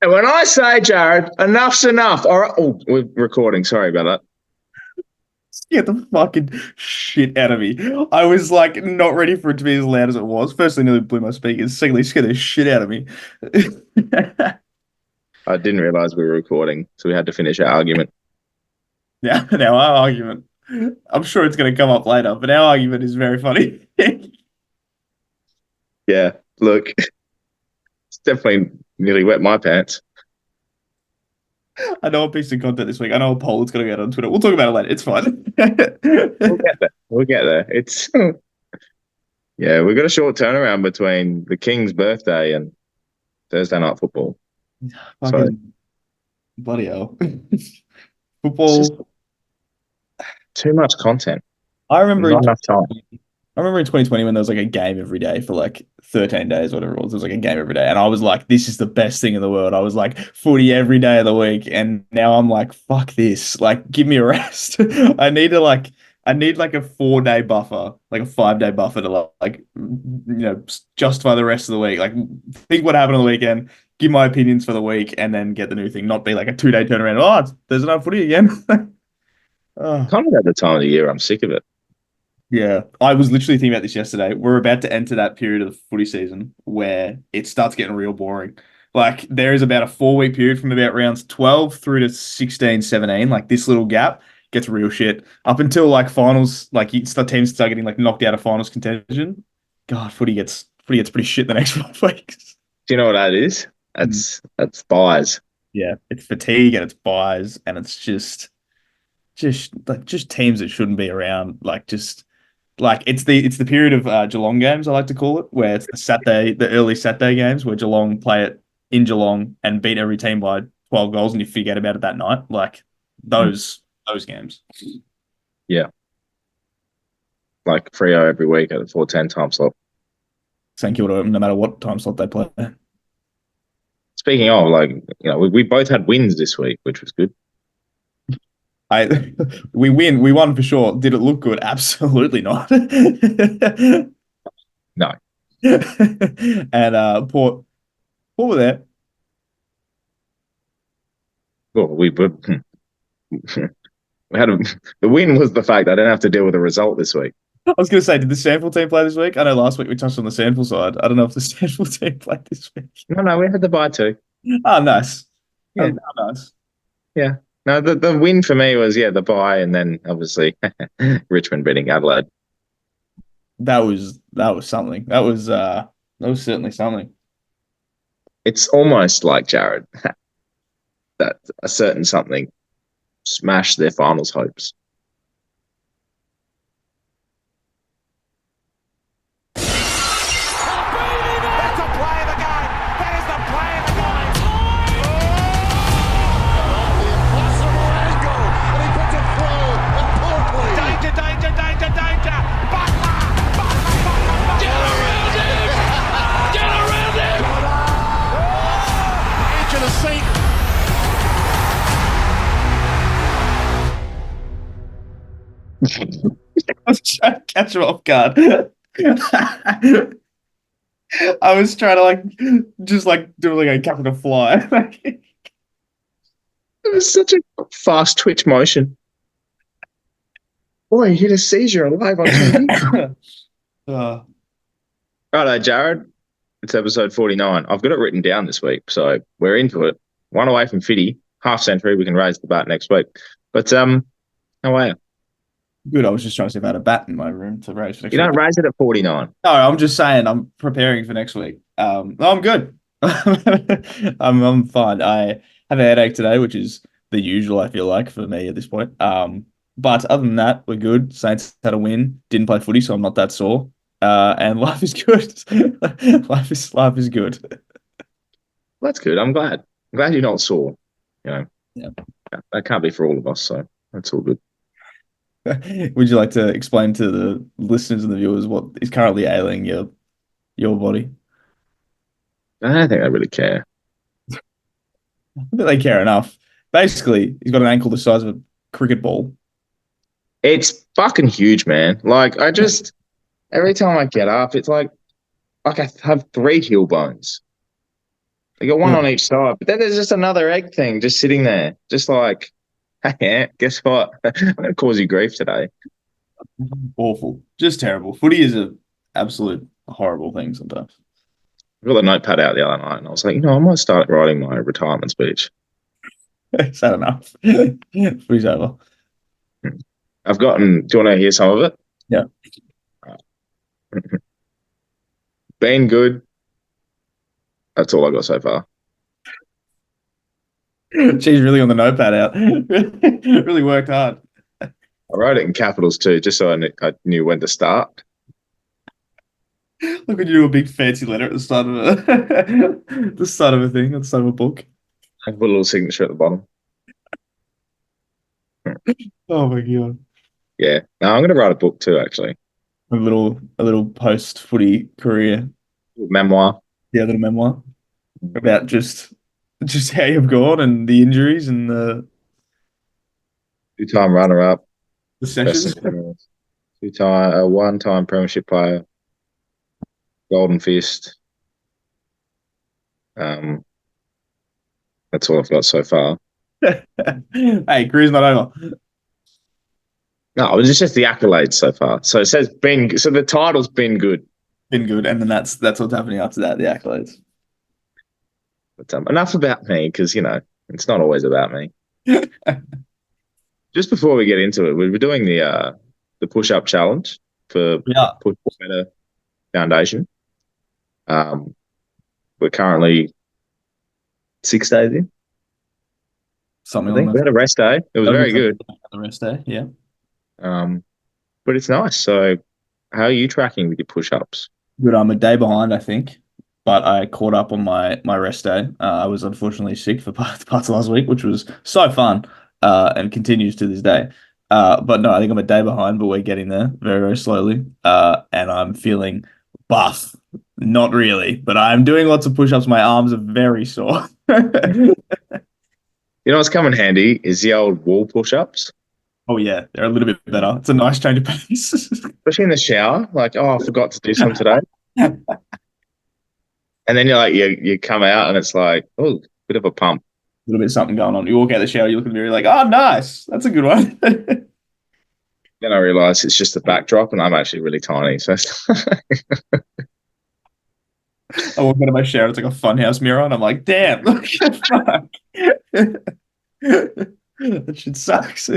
And when I say, Jared, enough's enough. All right. Oh, we're recording. Sorry about that. Get the fucking shit out of me. I was like not ready for it to be as loud as it was. Firstly, nearly blew my speakers. Secondly, scared the shit out of me. I didn't realize we were recording, so we had to finish our argument. Now our argument. I'm sure it's going to come up later, but our argument is very funny. Yeah, look, it's definitely nearly wet my pants. I know a piece of content this week. I know a poll that's going to go out on Twitter. We'll talk about it later. It's fine. We'll get there. We'll get there. It's yeah, we've got a short turnaround between the King's birthday and Thursday night football. So Fucking bloody hell. it's just Football. too much content. I remember Not in enough time. 2020 when there was like a game every day for like 13 days, whatever it was. There was like a game every day. And I was like, this is the best thing in the world. I was like, footy every day of the week. And now I'm like, fuck this. Like, give me a rest. I need like a 4 day buffer, like a 5 day buffer to justify the rest of the week. Like, think what happened on the weekend, give my opinions for the week, and then get the new thing. Not be like a 2 day turnaround. There's enough footy again. Oh. Kind of at the time of the year, I'm sick of it. Yeah, I was literally thinking about this yesterday. We're about to enter that period of the footy season where it starts getting real boring. Like there is about a 4 week period from about rounds 12 through to 16, 17. Like this little gap gets real shit up until like finals. Like teams start getting like knocked out of finals contention. God, footy gets pretty shit the next 5 weeks. Do you know what that is? Mm. That's buys. Yeah, it's fatigue and it's buys and it's just teams that shouldn't be around. Like it's the period of Geelong games, I like to call it, where it's the early Saturday games where Geelong play it in Geelong and beat every team by 12 goals, and you forget about it that night. Like those games. Yeah, like Freo every week at the 4:10 time slot. Thank you, no matter what time slot they play. Speaking of, like, we both had wins this week, which was good. I we won for sure. Did it look good? Absolutely not. No, And Port were there. well, we had the win was the fact I didn't have to deal with a result this week. I was going to say, did the Sandford team play this week? I know last week we touched on the Sandford side. I don't know if the Sandford team played this week. No, we had the bye too. Oh, nice. Yeah, Nice. yeah. No, the win for me was the bye, and then obviously Richmond beating Adelaide. That was something. That was certainly something. It's almost like Jared that a certain something smashed their finals hopes. I was trying to catch him off guard. I was trying to just do like a captain a fly. It was such a fast twitch motion. Boy, you hit a seizure alive on TV. uh, Righto, Jared. It's episode 49. I've got it written down this week, so we're into it. One away from 50, half century. We can raise the bat next week. But how are you? Good. I was just trying to see if I had a bat in my room to raise for next You week. don't raise it at 49. No, I'm just saying I'm preparing for next week. No, I'm good. I'm fine. I have a headache today, which is the usual, I feel like, for me at this point. But other than that, we're good. Saints had a win. Didn't play footy, so I'm not that sore. And life is good. Life is good. That's good. I'm glad. I'm glad you're not sore. You know, Yeah. that can't be for all of us, so that's all good. Would you like to explain to the listeners and the viewers what is currently ailing your body? I don't think I really care. I think they care enough. Basically, he's got an ankle the size of a cricket ball. It's fucking huge, man. Like every time I get up, it's like I have three heel bones. They got one Yeah. on each side, but then there's just another egg thing just sitting there, just like, hey, Ant, guess what? I'm gonna cause you grief today. Awful. Just terrible. Footy is a absolute horrible thing sometimes. I got the notepad out the other night, and I was like, I might start writing my retirement speech. Sad enough. Footy's over. I've gotten. Do you want to hear some of it? Yeah. Been good. That's all I got so far. She's really on the notepad out. Really worked hard. I wrote it in capitals too, just so I knew when to start. Look when you do a big fancy letter at the start of a the start of a thing, at the start of a book. I put a little signature at the bottom. Oh my god. Yeah. No, I'm going to write a book too, actually. A little post footy career. Memoir. Yeah, little memoir about just how you've gone and the injuries and Two-time runner-up. the Best sessions. centre. One-time premiership player. Golden Fist. Um, that's all I've got so far. Hey, career's not over. No, it's just the accolades so far. So it says been. So the title's been good. Been good, and then that's what's happening after that, the accolades. But enough about me, because it's not always about me. Just before we get into it, we were doing the push-up challenge for Yeah, Push Better Foundation. Um, we're currently 6 days in. something I along think we those. had a rest day. It was That'll be very something good. the rest day. Yeah. Um, but it's nice. So, how are you tracking with your push-ups? Good. I'm a day behind, I think, but I caught up on my rest day. I was unfortunately sick for parts of last week, which was so fun, and continues to this day. But no, I think I'm a day behind, but we're getting there very, very slowly. And I'm feeling buff. Not really, but I'm doing lots of push-ups. My arms are very sore. You know what's come in handy is the old wall push-ups, Oh yeah, they're a little bit better. It's a nice change of pace. especially in the shower. Like, oh, I forgot to do some today. A And then you come out and it's like, oh, bit of a pump. little bit of something going on. You walk out the shower, you look in the mirror, you're like, oh, nice. That's a good one. Then I realize it's just the backdrop and I'm actually really tiny. So I walk out of my shower, it's like a funhouse mirror, and I'm like, damn, look at fuck. That shit sucks.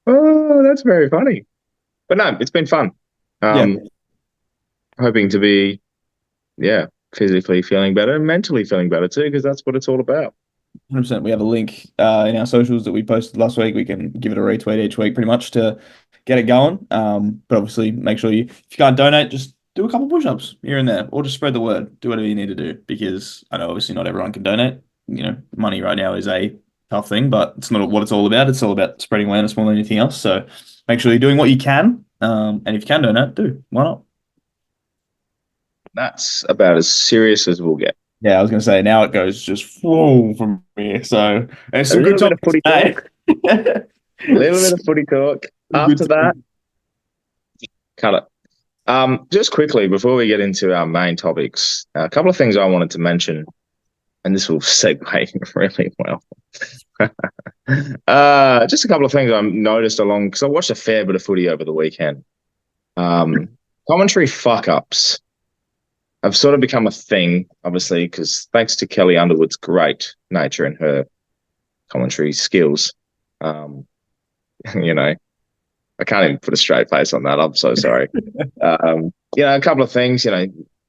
oh, that's very funny. But no, it's been fun. Yeah, Hoping to be, yeah, physically feeling better and mentally feeling better too, because that's what it's all about. 100%. We have a link in our socials that we posted last week. We can give it a retweet each week pretty much to get it going. But obviously, make sure if you can't donate, just do a couple push-ups here and there, or just spread the word. Do whatever you need to do, because I know obviously not everyone can donate. Money right now is a tough thing, but it's not what it's all about. It's all about spreading awareness more than anything else. So make sure you're doing what you can. And if you can donate, do. Why not? That's about as serious as we'll get. Yeah, I was going to say, now it goes just full from here. So there's A some good little bit of topics footy today. talk. A little bit of footy talk. After that, cut it. Just quickly before we get into our main topics, a couple of things I wanted to mention, and this will segue really well. Just a couple of things I noticed along because I watched a fair bit of footy over the weekend. Commentary fuck ups have sort of become a thing, obviously, because thanks to Kelly Underwood's great nature and her commentary skills, you know, I can't even put a straight face on that. I'm so sorry. A couple of things,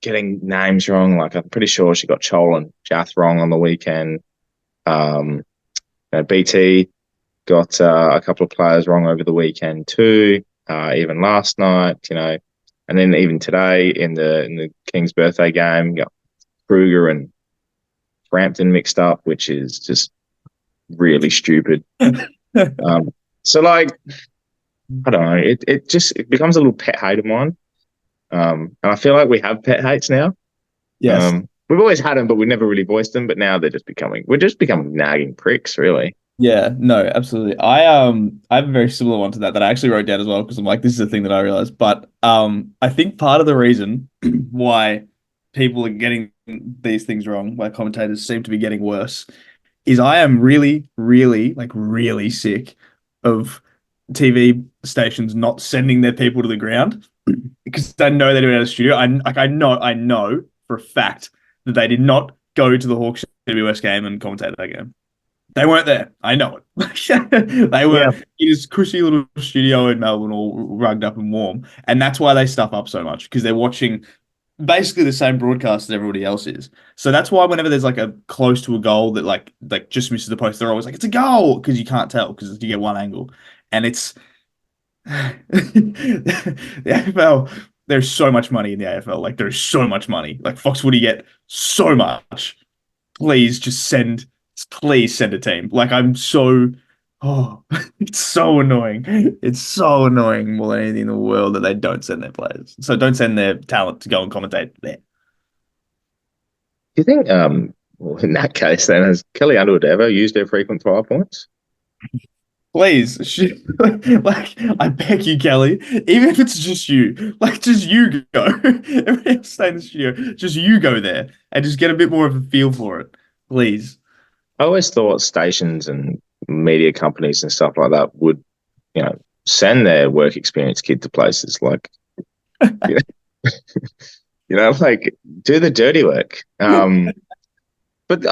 getting names wrong. Like I'm pretty sure she got Chol and Jath wrong on the weekend. BT got a couple of players wrong over the weekend too. Even last night, and then even today in the King's birthday game, got Kruger and Frampton mixed up, which is just really stupid. So like, I don't know, it becomes a little pet hate of mine. And I feel like we have pet hates now. Yes. We've always had them, but we never really voiced them. But now we're just becoming nagging pricks, really. Yeah, no, absolutely. I have a very similar one to that I actually wrote down as well because I'm like, this is a thing that I realized. But I think part of the reason why people are getting these things wrong, why commentators seem to be getting worse, is I am really, really, like really sick of TV stations not sending their people to the ground because I know they do it at a studio. I know for a fact that they did not go to the Hawks WS game and commentate that game. They weren't there. I know it. They were Yeah. in this cushy little studio in Melbourne, all rugged up and warm, and that's why they stuff up so much because they're watching basically the same broadcast as everybody else is. So that's why whenever there's like a close to a goal that like just misses the post, they're always like it's a goal because you can't tell because you get one angle, and it's the AFL. There's so much money in the AFL. Like there's so much money. Like Fox Woody get so much. Please just send. Please send a team. Like I'm so. Oh, it's so annoying. It's so annoying more than anything in the world that they don't send their players. So don't send their talent to go and commentate there. Do you think, well, in that case, then, has Kelly Underwood ever used her frequent 5 points? Please, like I beg you, Kelly, even if it's just you, like just you go. Everybody else stay in the studio. Just you go there and just get a bit more of a feel for it, please. I always thought stations and media companies and stuff like that would, send their work experience kid to places like, you like do the dirty work. But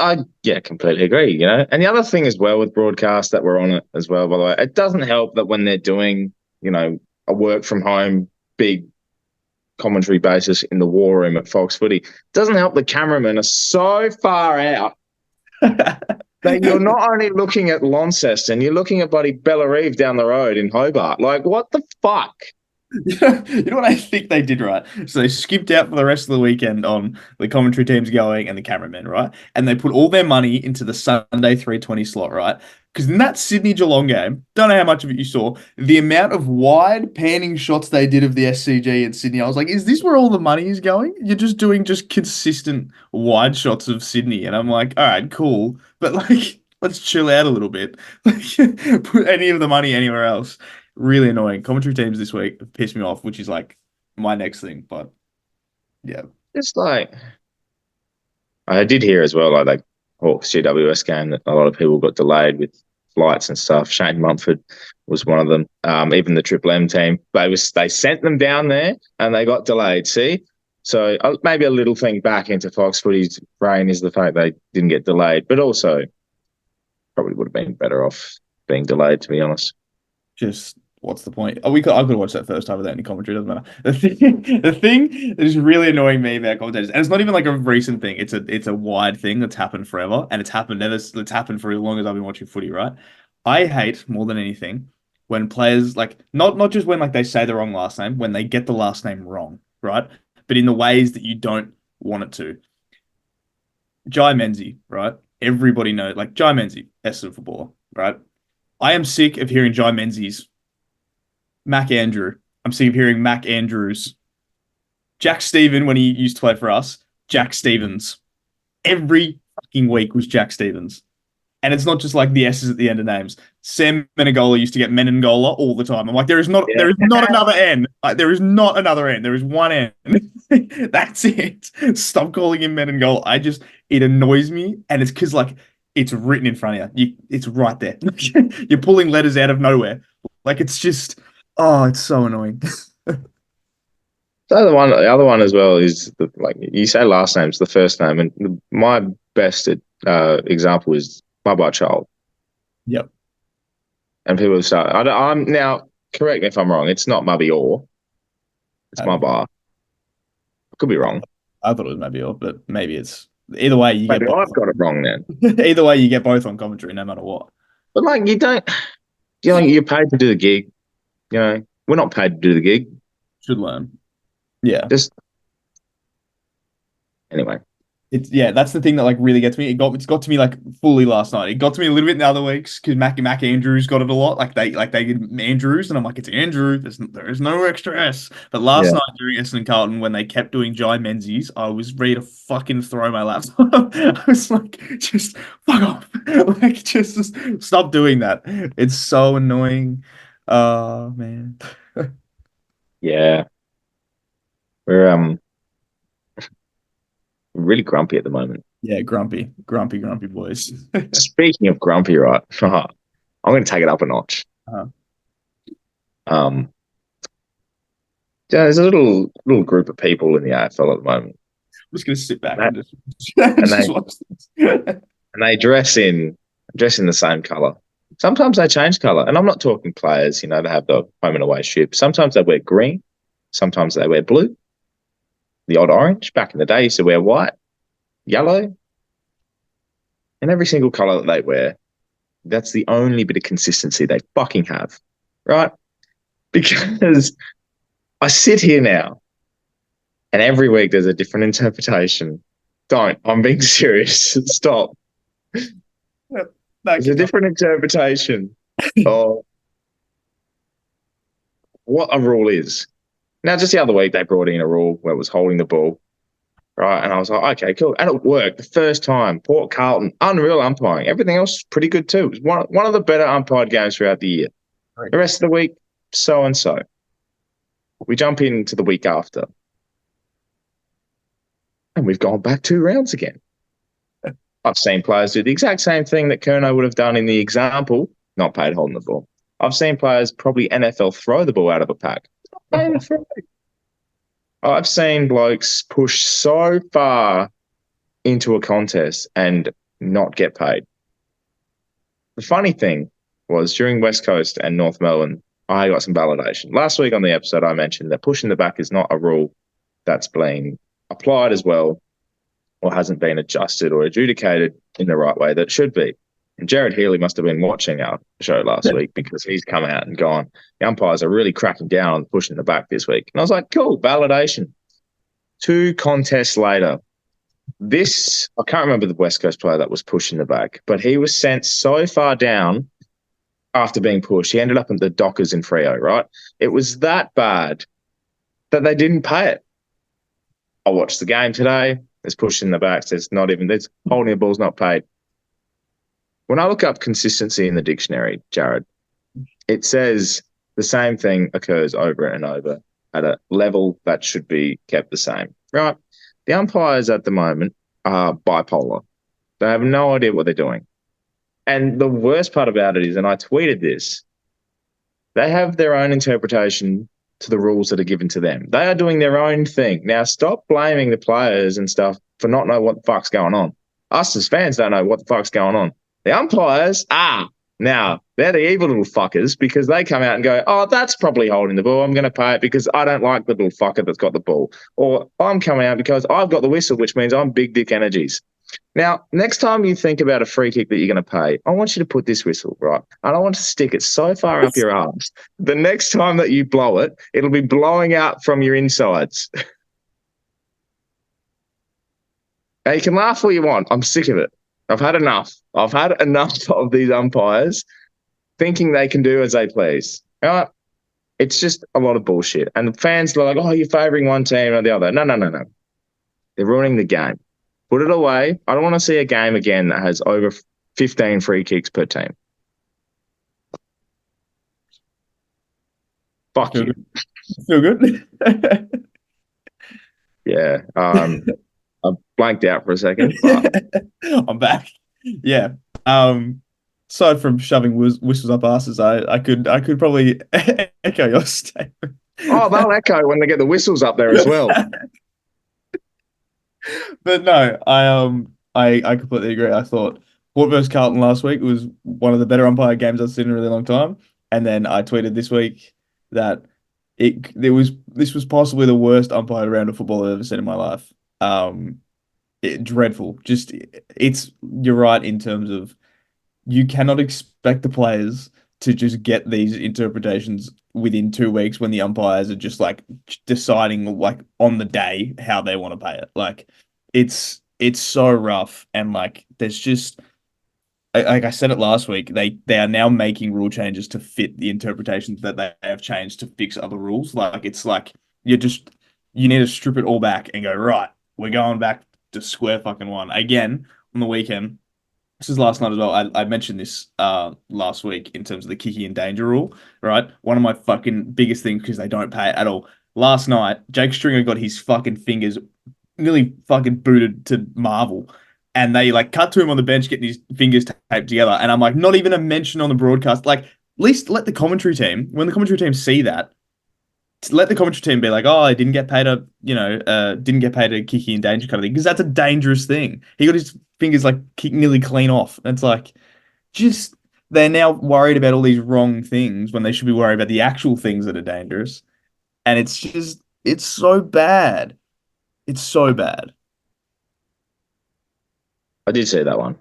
yeah, completely agree, And the other thing as well with broadcast that we're on it as well, by the way, it doesn't help that when they're doing, a work from home, big commentary basis in the war room at Fox Footy, it doesn't help the cameramen are so far out that you're not only looking at Launceston, you're looking at bloody Bellarive down the road in Hobart. Like, what the fuck? You know what I think they did, right? So they skipped out for the rest of the weekend on the commentary teams going and the cameramen, right? And they put all their money into the Sunday 3:20 slot, right? Because in that Sydney Geelong game, don't know how much of it you saw, the amount of wide panning shots they did of the SCG in Sydney, I was like, is this where all the money is going? You're just doing just consistent wide shots of Sydney. And I'm like, all right, cool. But like, let's chill out a little bit. Like, put any of the money anywhere else. Really annoying. Commentary teams this week have pissed me off, which is like my next thing. But yeah. It's like, I did hear as well, like Hawks GWS game, that a lot of people got delayed with flights and stuff. Shane Mumford was one of them. Even the Triple M team, they sent them down there and they got delayed. See, so maybe a little thing back into Fox Footy's brain is the fact they didn't get delayed, but also probably would have been better off being delayed, to be honest. Just what's the point? I could watch that first time without any commentary. Doesn't matter. The thing that is really annoying me about commentators, and it's not even like a recent thing. It's a wide thing that's happened forever, and it's happened for as long as I've been watching footy. Right? I hate more than anything when players like not just when like they say the wrong last name, when they get the last name wrong, right? But in the ways that you don't want it to. Jai Menzies, right? Everybody knows like Jai Menzies, Essendon footballer, right? I am sick of hearing Jai Menzies, Mac Andrew. I'm sick of hearing Mac Andrews. Jack Steven, when he used to play for us, Jack Stevens. Every fucking week was Jack Stevens. And it's not just like the S's at the end of names. Sam Menegola used to get Menengola all the time. I'm like, Yeah. there is not another N. Like, there is not another N. There is one N. That's it. Stop calling him Menengola. It annoys me. And it's because like it's written in front of you. It's right there. You're pulling letters out of nowhere. Like it's just, oh, it's so annoying. The other one as well is like you say last name's the first name, and my best example is Bubba Child. Yep. And people start. I'm now correct me if I'm wrong. It's not Mubby or it's Um, Mubba. I could be wrong. I thought it was maybe off, but maybe it's either way you get Maybe both. I've got it wrong then. Either way you get both on commentary, no matter what. But like you don't. You're paid to do the gig. We're not paid to do the gig. Should learn. Yeah. Just anyway. That's the thing that like really gets me. It's got to me like fully last night. It got to me a little bit in the other weeks because Mac Andrews got it a lot. Like they did Andrews, and I'm like, it's Andrew. There is no extra S. But last Yeah. night during Essendon Carlton, when they kept doing Jai Menzies, I was ready to fucking throw my laptop. I was like, just fuck off. Like just stop doing that. It's so annoying. Oh man. Yeah. We're really grumpy at the moment. Yeah, grumpy boys. Speaking of grumpy, right? I'm going to take it up a notch. Uh-huh. Um, yeah, there's a little group of people in the AFL at the moment, I'm just gonna sit back and and just and just they watch this. and they dress in the same color. Sometimes they change color, and I'm not talking players. You know, they have the home and away strip. Sometimes they wear green, sometimes they wear blue, the odd orange. Back in the day, used to wear white, yellow, and every single color that they wear. That's the only bit of consistency they fucking have, right? Because I sit here now, and every week there's a different interpretation. Don't. I'm being serious. Stop. No, There's a keep up. different interpretation of what a rule is. Now, just the other week, they brought in a rule where it was holding the ball, right? And I was like, okay, cool. And it worked the first time. Port Carlton, unreal umpiring. Everything else was pretty good too. It was one of the better umpired games throughout the year. Right. The rest of the week, so and so. We jump into the week after, and we've gone back 2 rounds again. I've seen players do the exact same thing that Kerno would have done in the example, not paid holding the ball. I've seen players probably NFL throw the ball out of a pack. I've seen blokes push so far into a contest and not get paid. The funny thing was during West Coast and North Melbourne, I got some validation. Last week on the episode, I mentioned that pushing the back is not a rule that's been applied as well or hasn't been adjusted or adjudicated in the right way that it should be. And Jared Healy must have been watching our show last week because he's come out and gone, the umpires are really cracking down on pushing the back this week. And I was like, cool, validation. 2 contests later, I can't remember the West Coast player that was pushing the back, but he was sent so far down after being pushed. He ended up at the Dockers in Freo, right? It was that bad that they didn't pay it. I watched the game today. There's pushing the backs. There's holding the ball's not paid. When I look up consistency in the dictionary, Jared, it says the same thing occurs over and over at a level that should be kept the same, right? The umpires at the moment are bipolar. They have no idea what they're doing. And the worst part about it is, and I tweeted this, they have their own interpretation to the rules that are given to them. They are doing their own thing. Now, stop blaming the players and stuff for not knowing what the fuck's going on. Us as fans don't know what the fuck's going on. The umpires now, they're the evil little fuckers because they come out and go, oh, that's probably holding the ball. I'm going to pay it because I don't like the little fucker that's got the ball. Or I'm coming out because I've got the whistle, which means I'm big dick energies. Now, next time you think about a free kick that you're going to pay, I want you to put this whistle, right? And I want to stick it so far up your arms. The next time that you blow it, it'll be blowing out from your insides. Now, you can laugh all you want. I'm sick of it. I've had enough. I've had enough of these umpires thinking they can do as they please. All right? It's just a lot of bullshit. And the fans are like, oh, you're favouring one team or the other. No. They're ruining the game. Put it away. I don't want to see a game again that has over 15 free kicks per team. Fuck Feel you. good. Feel good. Yeah. I blanked out for a second. But I'm back. Yeah. Aside from shoving whistles up asses, I could probably echo your statement. they'll echo when they get the whistles up there as well. But no, I completely agree. I thought Port versus Carlton last week was one of the better umpire games I've seen in a really long time. And then I tweeted this week that this was possibly the worst umpire round of football I've ever seen in my life. Dreadful. Just you're right in terms of you cannot expect the players to just get these interpretations within 2 weeks when the umpires are just like deciding like on the day how they want to pay it. Like it's so rough and like there's just like I said it last week, they are now making rule changes to fit the interpretations that they have changed to fix other rules. Like it's like you need to strip it all back and go, right, we're going back to square fucking one. Again, on the weekend, this is last night as well. I mentioned this last week in terms of the kicking in danger rule, right? One of my fucking biggest things because they don't pay it at all. Last night, Jake Stringer got his fucking fingers nearly fucking booted to Marvel. And they like cut to him on the bench getting his fingers taped together. And I'm like, not even a mention on the broadcast. Like, at least let the commentary team, when the commentary team see that, let the commentary team be like, oh, I didn't get paid didn't get paid a kicky in danger kind of thing. Because that's a dangerous thing. He got his fingers like nearly clean off. And it's like, just they're now worried about all these wrong things when they should be worried about the actual things that are dangerous. And it's so bad. It's so bad. I did see that one,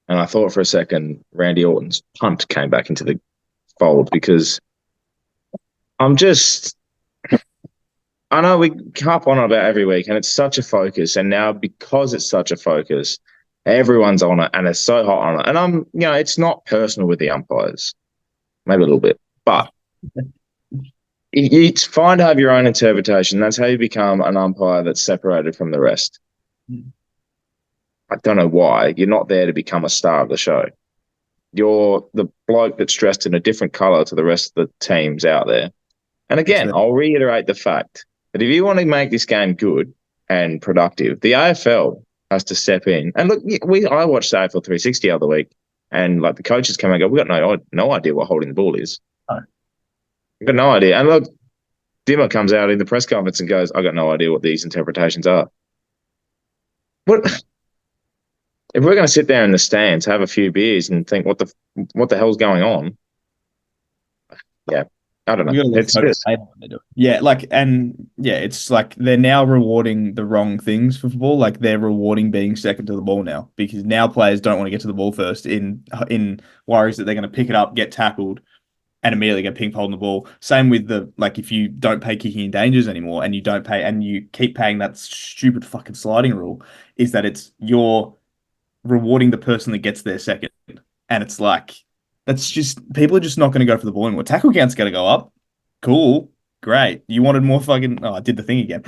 and I thought for a second Randy Orton's punt came back into the fold because I'm just. I know we harp on about every week, and it's such a focus. And now because it's such a focus, everyone's on it, and it's so hot on it. And it's not personal with the umpires, maybe a little bit, but it's fine to have your own interpretation. That's how you become an umpire that's separated from the rest. I don't know why. You're not there to become a star of the show. You're the bloke that's dressed in a different color to the rest of the teams out there. And again, I'll reiterate the fact that if you want to make this game good and productive, the AFL has to step in. And look, I watched the AFL 360 the other week, and like the coaches come and go, we got no idea what holding the ball is. Oh. We've got no idea. And look, Dimmer comes out in the press conference and goes, I got no idea what these interpretations are. What if we're going to sit there in the stands, have a few beers, and think what the hell's going on? Yeah, I don't know. It's just yeah, it's like they're now rewarding the wrong things for football. Like they're rewarding being second to the ball now because now players don't want to get to the ball first in worries that they're going to pick it up, get tackled, and immediately get ping-ponged the ball. Same with if you don't pay kicking in dangers anymore and you don't pay and you keep paying that stupid fucking sliding rule, is that you're rewarding the person that gets there second. And it's like, that's just, people are just not going to go for the ball anymore. Tackle count's going to go up. Cool. Great. You wanted more fucking, I did the thing again.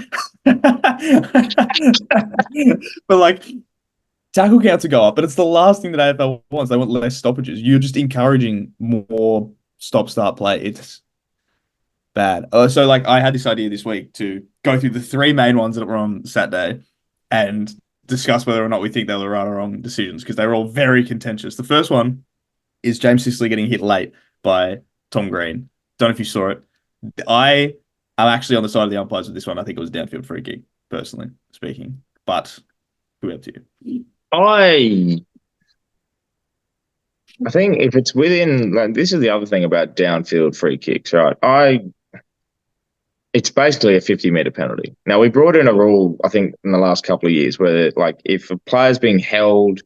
But like, tackle counts to go up, but it's the last thing that AFL wants. They want less stoppages. You're just encouraging more stop-start play. It's bad. So like, I had this idea this week to go through the three main ones that were on Saturday and discuss whether or not we think they were right or wrong decisions because they were all very contentious. The first one is James Sicily getting hit late by Tom Green. Don't know if you saw it. I am actually on the side of the umpires with this one. I think it was a downfield free kick, personally speaking. But who up to you? I think if it's within, like, this is the other thing about downfield free kicks, right? It's basically a 50-meter penalty. Now, we brought in a rule, I think, in the last couple of years where, like, if a player's being held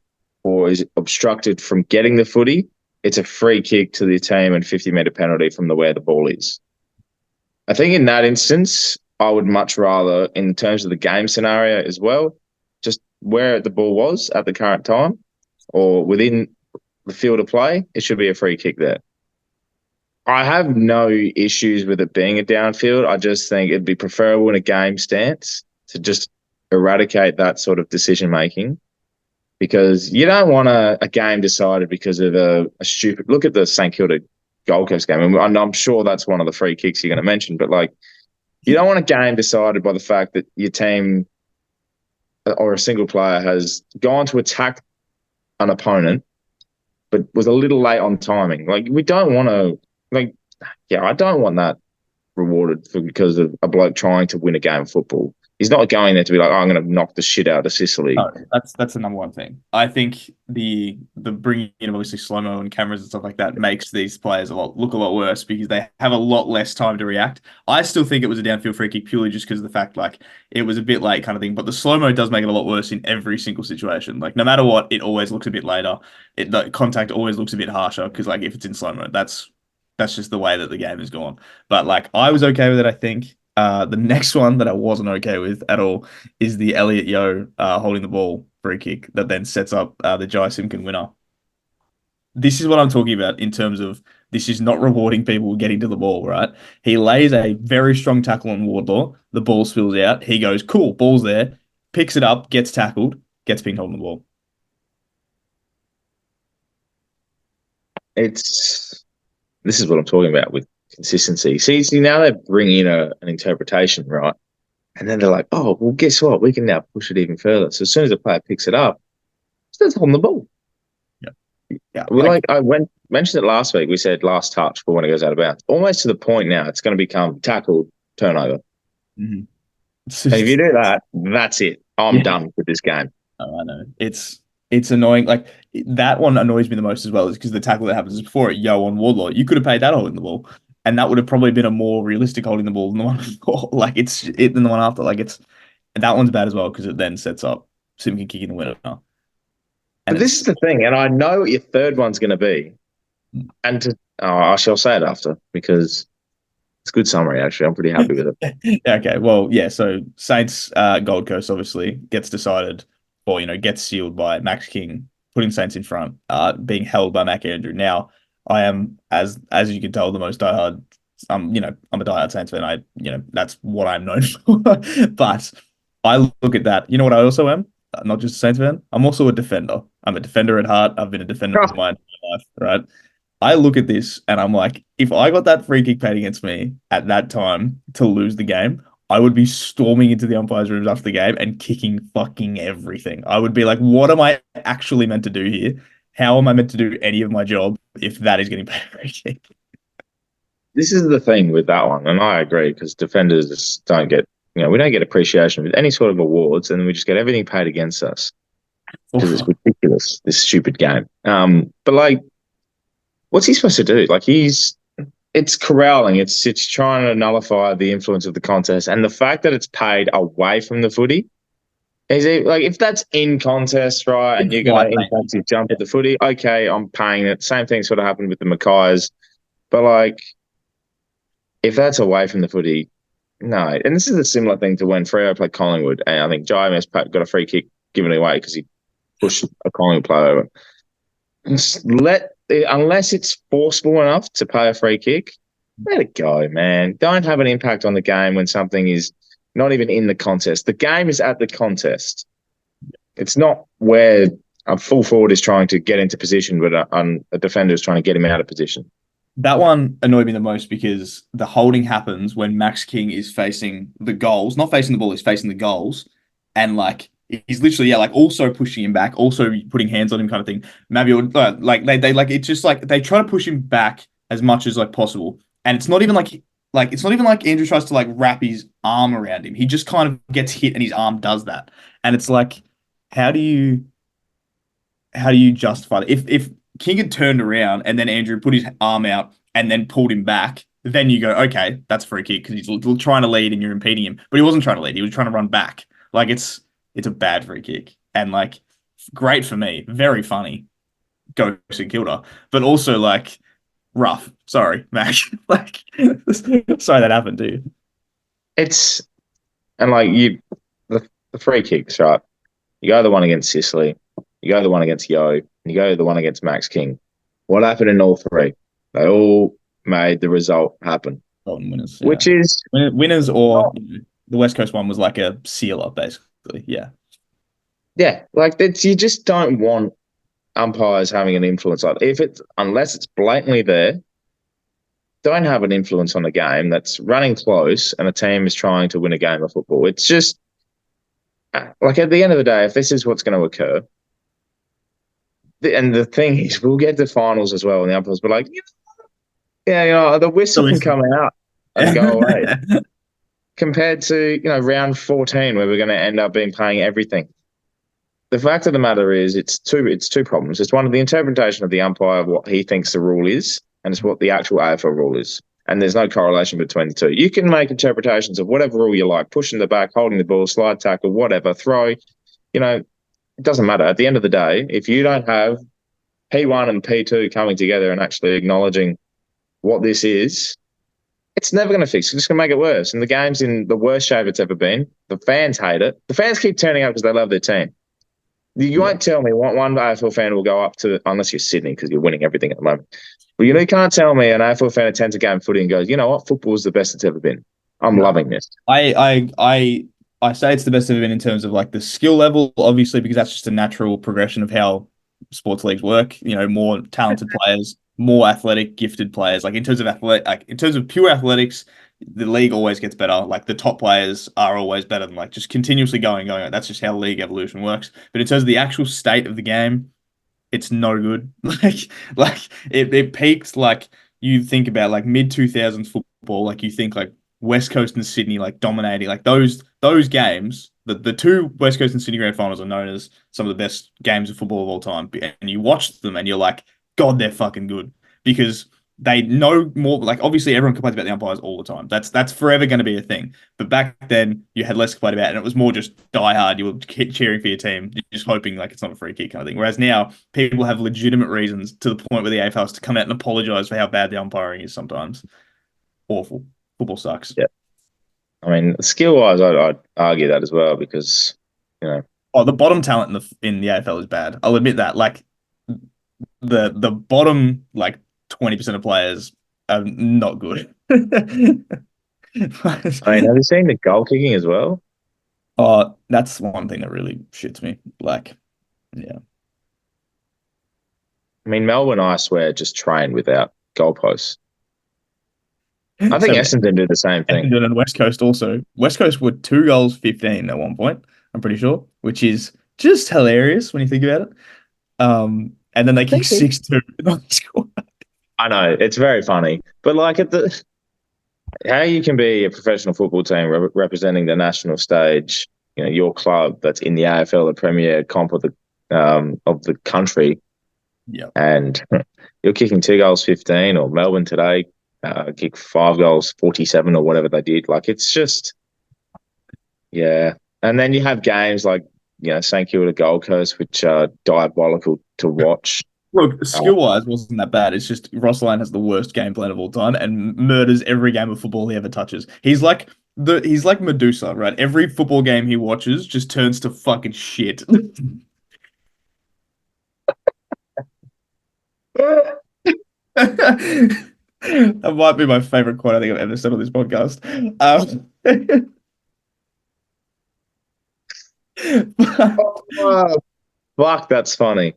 or is obstructed from getting the footy, it's a free kick to the team and 50-meter penalty from where the ball is. I think in that instance, I would much rather, in terms of the game scenario as well, just where the ball was at the current time or within the field of play, it should be a free kick there. I have no issues with it being a downfield. I just think it'd be preferable in a game stance to just eradicate that sort of decision making because you don't want a game decided because of a stupid look at the St Kilda Gold Coast game. And I'm sure that's one of the free kicks you're going to mention, but like you don't want a game decided by the fact that your team or a single player has gone to attack an opponent but was a little late on timing. Like we don't want to. I don't want that rewarded because of a bloke trying to win a game of football. He's not going there to be like, oh, I'm going to knock the shit out of Sicily. No, that's the number one thing. I think the bringing in obviously slow-mo and cameras and stuff like that makes these players look a lot worse because they have a lot less time to react. I still think it was a downfield free kick purely just because of the fact like it was a bit late kind of thing. But the slow-mo does make it a lot worse in every single situation. Like no matter what, it always looks a bit later. The contact always looks a bit harsher because like if it's in slow-mo, that's just the way that the game has gone. But like I was okay with it, I think. The next one that I wasn't okay with at all is the Elliot Yeo holding the ball free kick that then sets up the Jai Simkin winner. This is what I'm talking about in terms of this is not rewarding people getting to the ball, right? He lays a very strong tackle on Wardlaw. The ball spills out. He goes, cool, ball's there, picks it up, gets tackled, gets pinged holding the ball. This is what I'm talking about with consistency. See now they're bringing in an interpretation, right? And then they're like, oh, well, guess what? We can now push it even further. So as soon as the player picks it up, starts holding the ball. Yeah. Yeah. We like I went mentioned it last week. We said last touch for when it goes out of bounds. Almost to the point now, it's going to become tackled, turnover. Mhm. It's And if you just, do that, that's it. I'm yeah. done with this game. Oh, I know. It's annoying. Like that one annoys me the most as well, is because the tackle that happens before it, Yo on Wardlaw. You could have paid that holding the ball, and that would have probably been a more realistic holding the ball than the one before. Like it's it than the one after. Like it's that one's bad as well because it then sets up Simkin kicking the winner, and But this it's is the thing, and I know what your third one's going to be. And I shall say it after because it's a good summary. Actually, I'm pretty happy with it. okay. Well, yeah. So Saints Gold Coast obviously gets decided, or gets sealed by Max King putting Saints in front, being held by Mac Andrew. Now I am, as you can tell, the most diehard. I'm a diehard Saints fan. That's what I'm known for. But I look at that. You know what I also am? Not just a Saints fan. I'm also a defender. I'm a defender at heart. I've been a defender my entire life. Right. I look at this and I'm like, if I got that free kick paid against me at that time to lose the game, I would be storming into the umpires' rooms after the game and kicking fucking everything. I would be like, what am I actually meant to do here? How am I meant to do any of my job if that is getting paid a free kick? This is the thing with that one, and I agree because defenders just don't get, we don't get appreciation with any sort of awards, and we just get everything paid against us because it's ridiculous. This stupid game. But like, what's he supposed to do? Like, it's corralling. It's trying to nullify the influence of the contest, and the fact that it's paid away from the footy. Is it like if that's in contest, right, and you're going to impact his jump at the footy? Okay, I'm paying it. Same thing sort of happened with the Mackays, but like if that's away from the footy, no. And this is a similar thing to when Freo played Collingwood, and I think JMS got a free kick given away because he pushed a Collingwood player over. Unless it's forceful enough to pay a free kick, let it go, man. Don't have an impact on the game when something is not even in the contest. The game is at the contest. It's not where a full forward is trying to get into position, but a defender is trying to get him out of position. That one annoyed me the most because the holding happens when Max King is facing the goals, not facing the ball, he's facing the goals. And like, he's literally, yeah, like also pushing him back, also putting hands on him kind of thing. Maybe like they like, it's just like they try to push him back as much as like possible. And it's not even it's not even like Andrew tries to like wrap his arm around him. He just kind of gets hit and his arm does that. And it's like, how do you justify that? If King had turned around and then Andrew put his arm out and then pulled him back, then you go, okay, that's a free kick because he's trying to lead and you're impeding him. But he wasn't trying to lead; he was trying to run back. Like it's a bad free kick and like great for me, very funny. Go St Kilda, but also like rough. Sorry, Mac. Like sorry that happened to you. It's and like the free kicks, right? You go the one against Sicily, you go the one against Yo, and you go the one against Max King. What happened in all three? They all made the result happen. Golden winners, yeah. Which is winners, or the West Coast one was like a sealer, basically. Yeah. Yeah, like you just don't want umpires having an influence on it. Unless it's blatantly there, don't have an influence on a game that's running close and a team is trying to win a game of football. It's just like at the end of the day, if this is what's going to occur, and the thing is, we'll get to finals as well, and the umpires be like, yeah, the whistle can come out and go away. Compared to round 14, where we're going to end up paying everything. The fact of the matter is, it's two problems. It's one of the interpretation of the umpire of what he thinks the rule is, and it's what the actual AFL rule is. And there's no correlation between the two. You can make interpretations of whatever rule you like, pushing the back, holding the ball, slide tackle, whatever, throw. It doesn't matter. At the end of the day, if you don't have P1 and P2 coming together and actually acknowledging what this is, it's never going to fix it. It's just going to make it worse. And the game's in the worst shape it's ever been. The fans hate it. The fans keep turning up because they love their team. You won't tell me one AFL fan will go up to, unless you're Sydney because you're winning everything at the moment. But you can't tell me an AFL fan attends a game of footy and goes, you know what, football is the best it's ever been. I'm loving this. I say it's the best it's ever been in terms of like the skill level, obviously, because that's just a natural progression of how sports leagues work. More talented players, more athletic, gifted players. Like in terms of in terms of pure athletics, the league always gets better. Like the top players are always better than like just continuously going. That's just how league evolution works. But in terms of the actual state of the game, it's no good. Like it peaked like you think about like mid 2000s football, like you think like West Coast and Sydney like dominating like those games. The two West Coast and Sydney grand finals are known as some of the best games of football of all time. And you watch them and you're like, God, they're fucking good because they know more. Like obviously everyone complains about the umpires all the time. That's forever going to be a thing. But back then you had less complaint about it, and it was more just die hard. You were cheering for your team, you're just hoping like it's not a free kick kind of thing. Whereas now people have legitimate reasons to the point where the AFL has to come out and apologize for how bad the umpiring is sometimes. Awful. Football sucks. Yeah. I mean, skill wise, I'd argue that as well because, you know, Oh, the bottom talent in the AFL is bad. I'll admit that. Like the bottom like 20% of players are not good. I mean, have you seen the goal kicking as well? Oh, that's one thing that really shits me. Like, yeah. I mean, Melbourne, I swear, just train without goalposts. I think So Essendon do the same thing. Essendon and West Coast also. West Coast were 2 goals 15 at one point, I'm pretty sure, which is just hilarious when you think about it. And then they kick 6-2. I know it's very funny, but like at the how you can be a professional football team representing the national stage, you know, your club that's in the AFL, the premier comp of the country, Yeah. and you're kicking 2 goals 15, or Melbourne today kick 5 goals 47 or whatever they did. Like it's just yeah, and then you have games like St Kilda Gold Coast, which are diabolical to watch. Look, Uh, skill-wise wasn't that bad. It's just Ross Lyon has the worst game plan of all time and murders every game of football he ever touches. He's like Medusa, right? Every football game he watches just turns to fucking shit. That might be my favorite quote I think I've ever said on this podcast. oh, fuck, that's funny.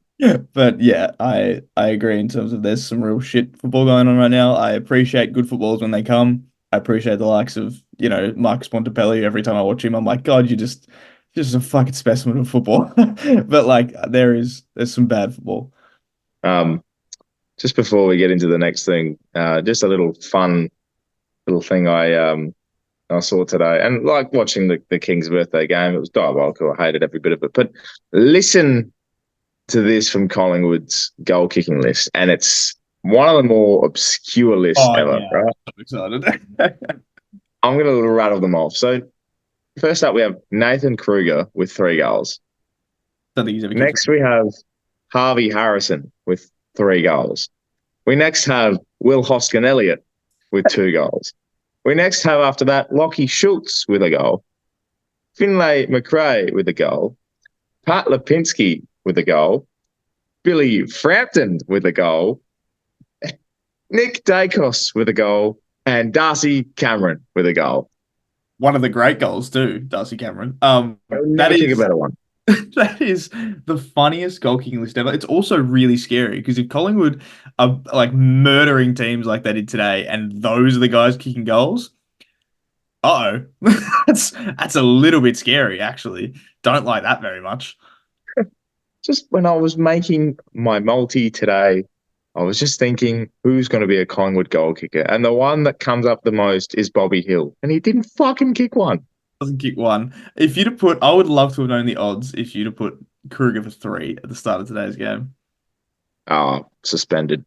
But yeah, I agree in terms of there's some real shit football going on right now. I appreciate good footballers when they come. I appreciate the likes of, Marcus Montepelli. Every time I watch him, I'm like, God, you're just a fucking specimen of football. But like there's some bad football. Um, just before we get into the next thing, just a little fun little thing I saw today, and like watching the King's birthday game, it was diabolical. I hated every bit of it. But listen to this from Collingwood's goal kicking list, and it's one of the more obscure lists Oh ever. yeah, Right? I'm excited. I'm going to rattle them off. So first up, we have Nathan Kruger with 3 goals. Don't think he's ever kicked. Next, we have Harvey Harrison with 3 goals. We next have Will Hoskin Elliott with 2 goals. We next have after that Lockie Schultz with a goal, Finlay McRae with a goal, Pat Lipinski with a goal, Billy Frampton with a goal, Nick Dacos with a goal, and Darcy Cameron with a goal. One of the great goals too, Darcy Cameron. I'll never think a better one. That is the funniest goal kicking list ever. It's also really scary because if Collingwood are like murdering teams like they did today, and those are the guys kicking goals, uh-oh, that's a little bit scary, actually. Don't like that very much. Just when I was making my multi today, I was just thinking who's going to be a Collingwood goal kicker, and the one that comes up the most is Bobby Hill, and he didn't fucking kick one. Doesn't kick one. If you'd have put, I would love to have known the odds if you'd have put Kruger for 3 at the start of today's game. Oh, suspended.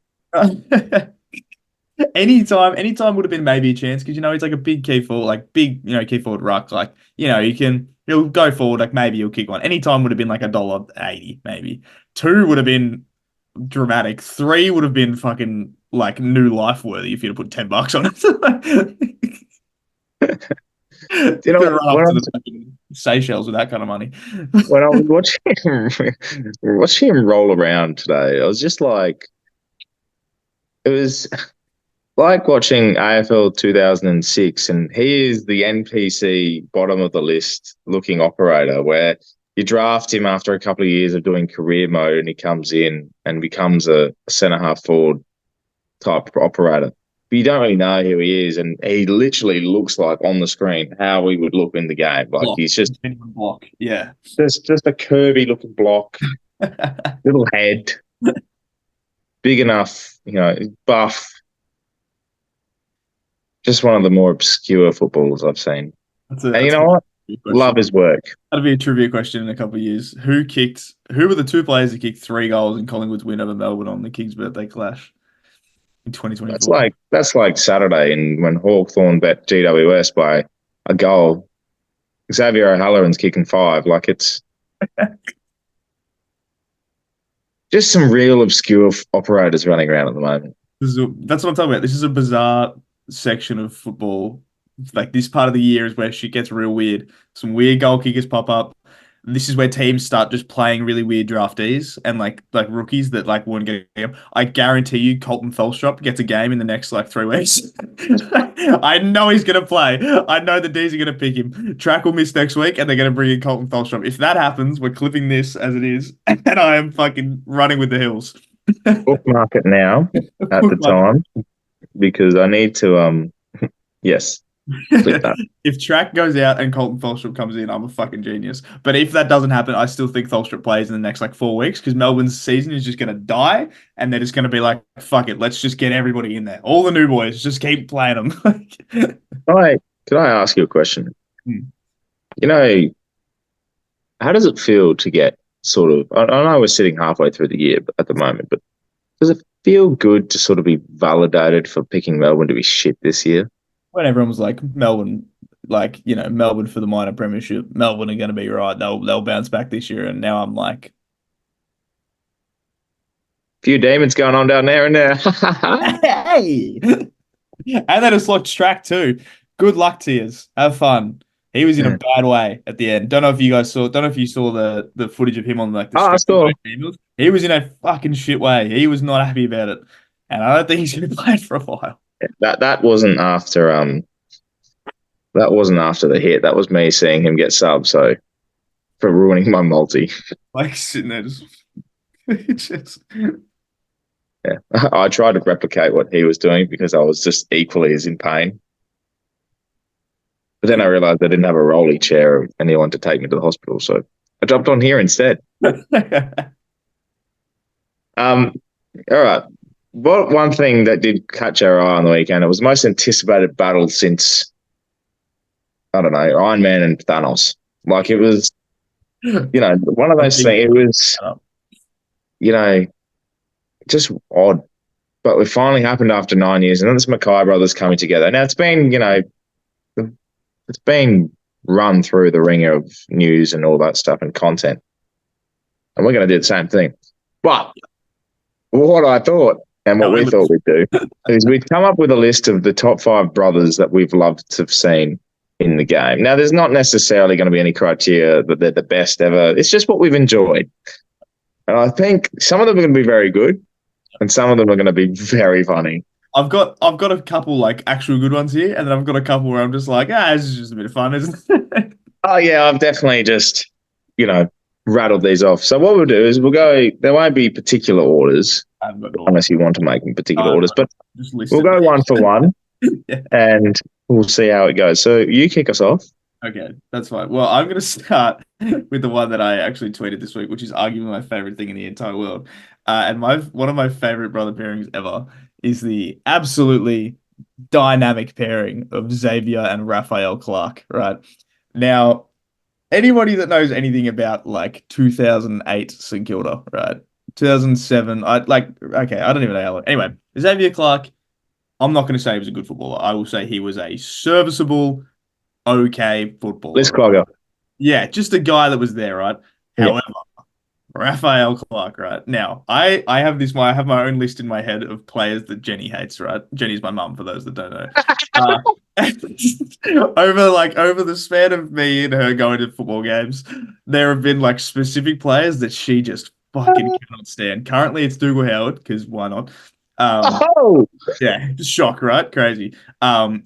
Anytime would have been maybe a chance because he's like a big key forward, like big, key forward ruck. Like, he'll go forward, like maybe he'll kick one. Anytime would have been like $1.80, maybe. 2 would have been dramatic. 3 would have been fucking like new life worthy if you'd have put $10 on it. You You could know, run off to the fucking Seychelles with that kind of money. when I was watching him roll around today, I was just like, it was like watching AFL 2006, and he is the NPC bottom of the list looking operator, where You draft him after a couple of years of doing career mode, and he comes in and becomes a centre half forward type operator. But you don't really know who he is, and he literally looks like on the screen how he would look in the game. Like Block. he's just Genuine block. Yeah. just a curvy looking block, little head, big enough, buff. Just one of the more obscure footballers I've seen. And you know what? Love his work. That'll be a trivia question in a couple of years. Who were the two players that kicked 3 goals in Collingwood's win over Melbourne on the King's birthday clash in 2024? That's like Saturday, and when Hawthorn bet GWS by a goal, Xavier O'Halloran's kicking 5. Like it's just some real obscure operators running around at the moment. That's what I'm talking about. This is a bizarre section of football. Like this part of the year is where shit gets real weird. Some weird goal kickers pop up. This is where teams start just playing really weird draftees and like rookies that like won't get a game. I guarantee you Colton Thelstrop gets a game in the next like 3 weeks. I know he's gonna play. I know the D's are gonna pick him. Track will miss next week and they're gonna bring in Colton Thelstrop. If that happens, we're clipping this as it is, and I am fucking running with the hills. Bookmark it now at the time because I need to yes. If Track goes out and Colton Thelstrop comes in, I'm a fucking genius. But if that doesn't happen, I still think Thelstrop plays in the next like 4 weeks because Melbourne's season is just going to die and they're just going to be like, fuck it, let's just get everybody in there. All the new boys, just keep playing them. Can I ask you a question? How does it feel to get sort of, I know we're sitting halfway through the year at the moment, but does it feel good to sort of be validated for picking Melbourne to be shit this year? When everyone was like Melbourne, Melbourne for the minor premiership, Melbourne are going to be right. They'll bounce back this year, and now I'm like, few demons going on down there and there. hey, and then it's like Track too. Good luck to you. Have fun. He was in a bad way at the end. Don't know if you saw the footage of him on like the I saw. He was in a fucking shit way. He was not happy about it, and I don't think he's going to play it for a while. That wasn't after the hit. That was me seeing him get subbed, so for ruining my multi. Like sitting there just yeah. I tried to replicate what he was doing because I was just equally as in pain. But then I realized I didn't have a rolly chair or anyone to take me to the hospital, so I jumped on here instead. All right. One thing that did catch our eye on the weekend, it was the most anticipated battle since, I don't know, Iron Man and Thanos. Like it was, one of those things. It was, just odd. But it finally happened after 9 years. And then this Mackay brothers coming together. Now it's been, it's been run through the ringer of news and all that stuff and content. And we're going to do the same thing. But what I thought, and what we thought we'd do is we'd come up with a list of the top 5 brothers that we've loved to have seen in the game. Now, there's not necessarily going to be any criteria that they're the best ever. It's just what we've enjoyed. And I think some of them are going to be very good and some of them are going to be very funny. I've got a couple like actual good ones here, and then I've got a couple where I'm just like, this is just a bit of fun, isn't it? Oh, yeah, I've definitely just, rattled these off. So what we'll do is we'll go, there won't be particular orders unless you want to make them particular orders, but we'll go one for one yeah. And we'll see how it goes. So you kick us off. Okay, that's fine. Well, I'm going to start with the one that I actually tweeted this week, which is arguably my favorite thing in the entire world. And one of my favorite brother pairings ever is the absolutely dynamic pairing of Xavier and Raphael Clark, right? Now, anybody that knows anything about like 2008 St Kilda, right? 2007, I don't even know how long. Anyway, Xavier Clark, I'm not going to say he was a good footballer. I will say he was a serviceable, okay footballer. List clogger. Yeah, just a guy that was there, right? Yeah. However, Raphael Clark, right? Now, I have my own list in my head of players that Jenny hates, right? Jenny's my mum, for those that don't know. Over the span of me and her going to football games, there have been like specific players that she just fucking cannot stand. Currently, it's Dougal Howard, because why not? Oh, Yeah, just shock, right? Crazy.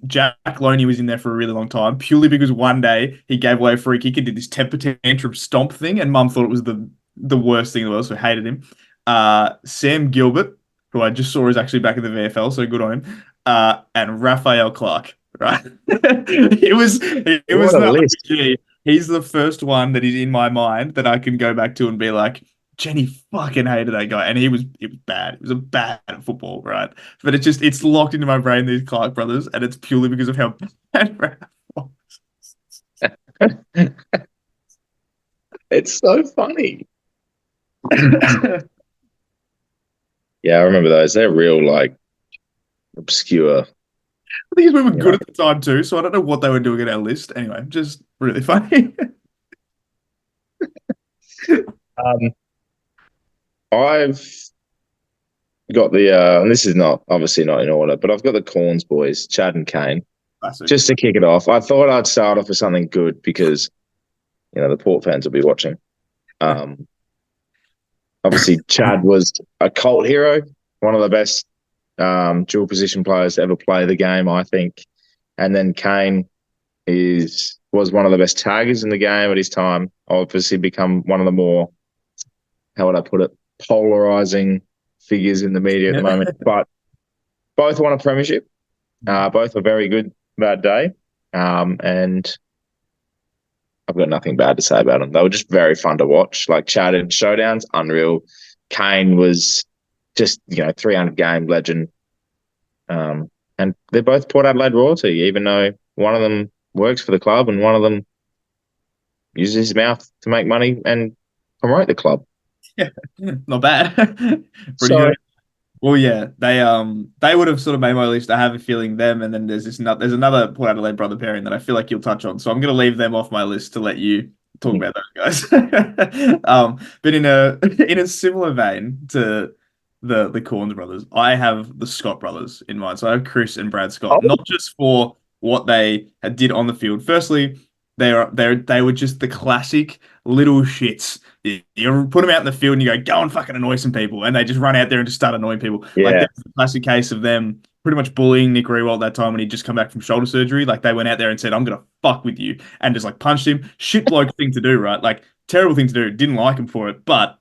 Jack Loney was in there for a really long time, purely because one day he gave away a free kick and did this temper tantrum stomp thing, and Mum thought it was the worst thing in the world, so hated him. Sam Gilbert, who I just saw is actually back in the VFL, so good on him. And Raphael Clark, right? It was what a not like, list. gee, he's the first one that is in my mind that I can go back to and be like, Jenny fucking hated that guy, and it was bad. It was a bad football, right? But it's locked into my brain, these Clark brothers, and it's purely because of how bad Raph was. It's so funny. Yeah, I remember those. They're real, like, obscure, I think we were you good know. at the time too, so I don't know what they were doing in our list. Anyway, just really funny. Um, I've got and this is not obviously not in order, but I've got the Corns boys, Chad and Kane. Classic. Just to kick it off, I thought I'd start off with something good because the Port fans will be watching. Um, Obviously, Chad was a cult hero, one of the best dual position players to ever play the game, I think. And then Kane was one of the best taggers in the game at his time. Obviously, become one of the more, how would I put it, polarizing figures in the media at the moment. But both won a premiership. Both were very good that day. And I've got nothing bad to say about them. They were just very fun to watch. Like Chad in showdowns, unreal. Kane was just 300 game legend. And they're both Port Adelaide royalty, even though one of them works for the club and one of them uses his mouth to make money and promote the club. Yeah, not bad. Pretty So good. Well, yeah, they would have sort of made my list. I have a feeling them, and then there's another Port Adelaide brother pairing that I feel like you'll touch on. So I'm going to leave them off my list to let you talk about those guys. But in a similar vein to the Corns brothers, I have the Scott brothers in mind. So I have Chris and Brad Scott, oh not just for what they did on the field. Firstly, they were just the classic little shits. You put them out in the field and you go and fucking annoy some people, and they just run out there and just start annoying people. Like yeah, there's a classic case of them pretty much bullying Nick Rewalt that time when he'd just come back from shoulder surgery. Like they went out there and said, "I'm gonna fuck with you," and just like punched him. Shit bloke thing to do, right? Like terrible thing to do. Didn't like him for it, but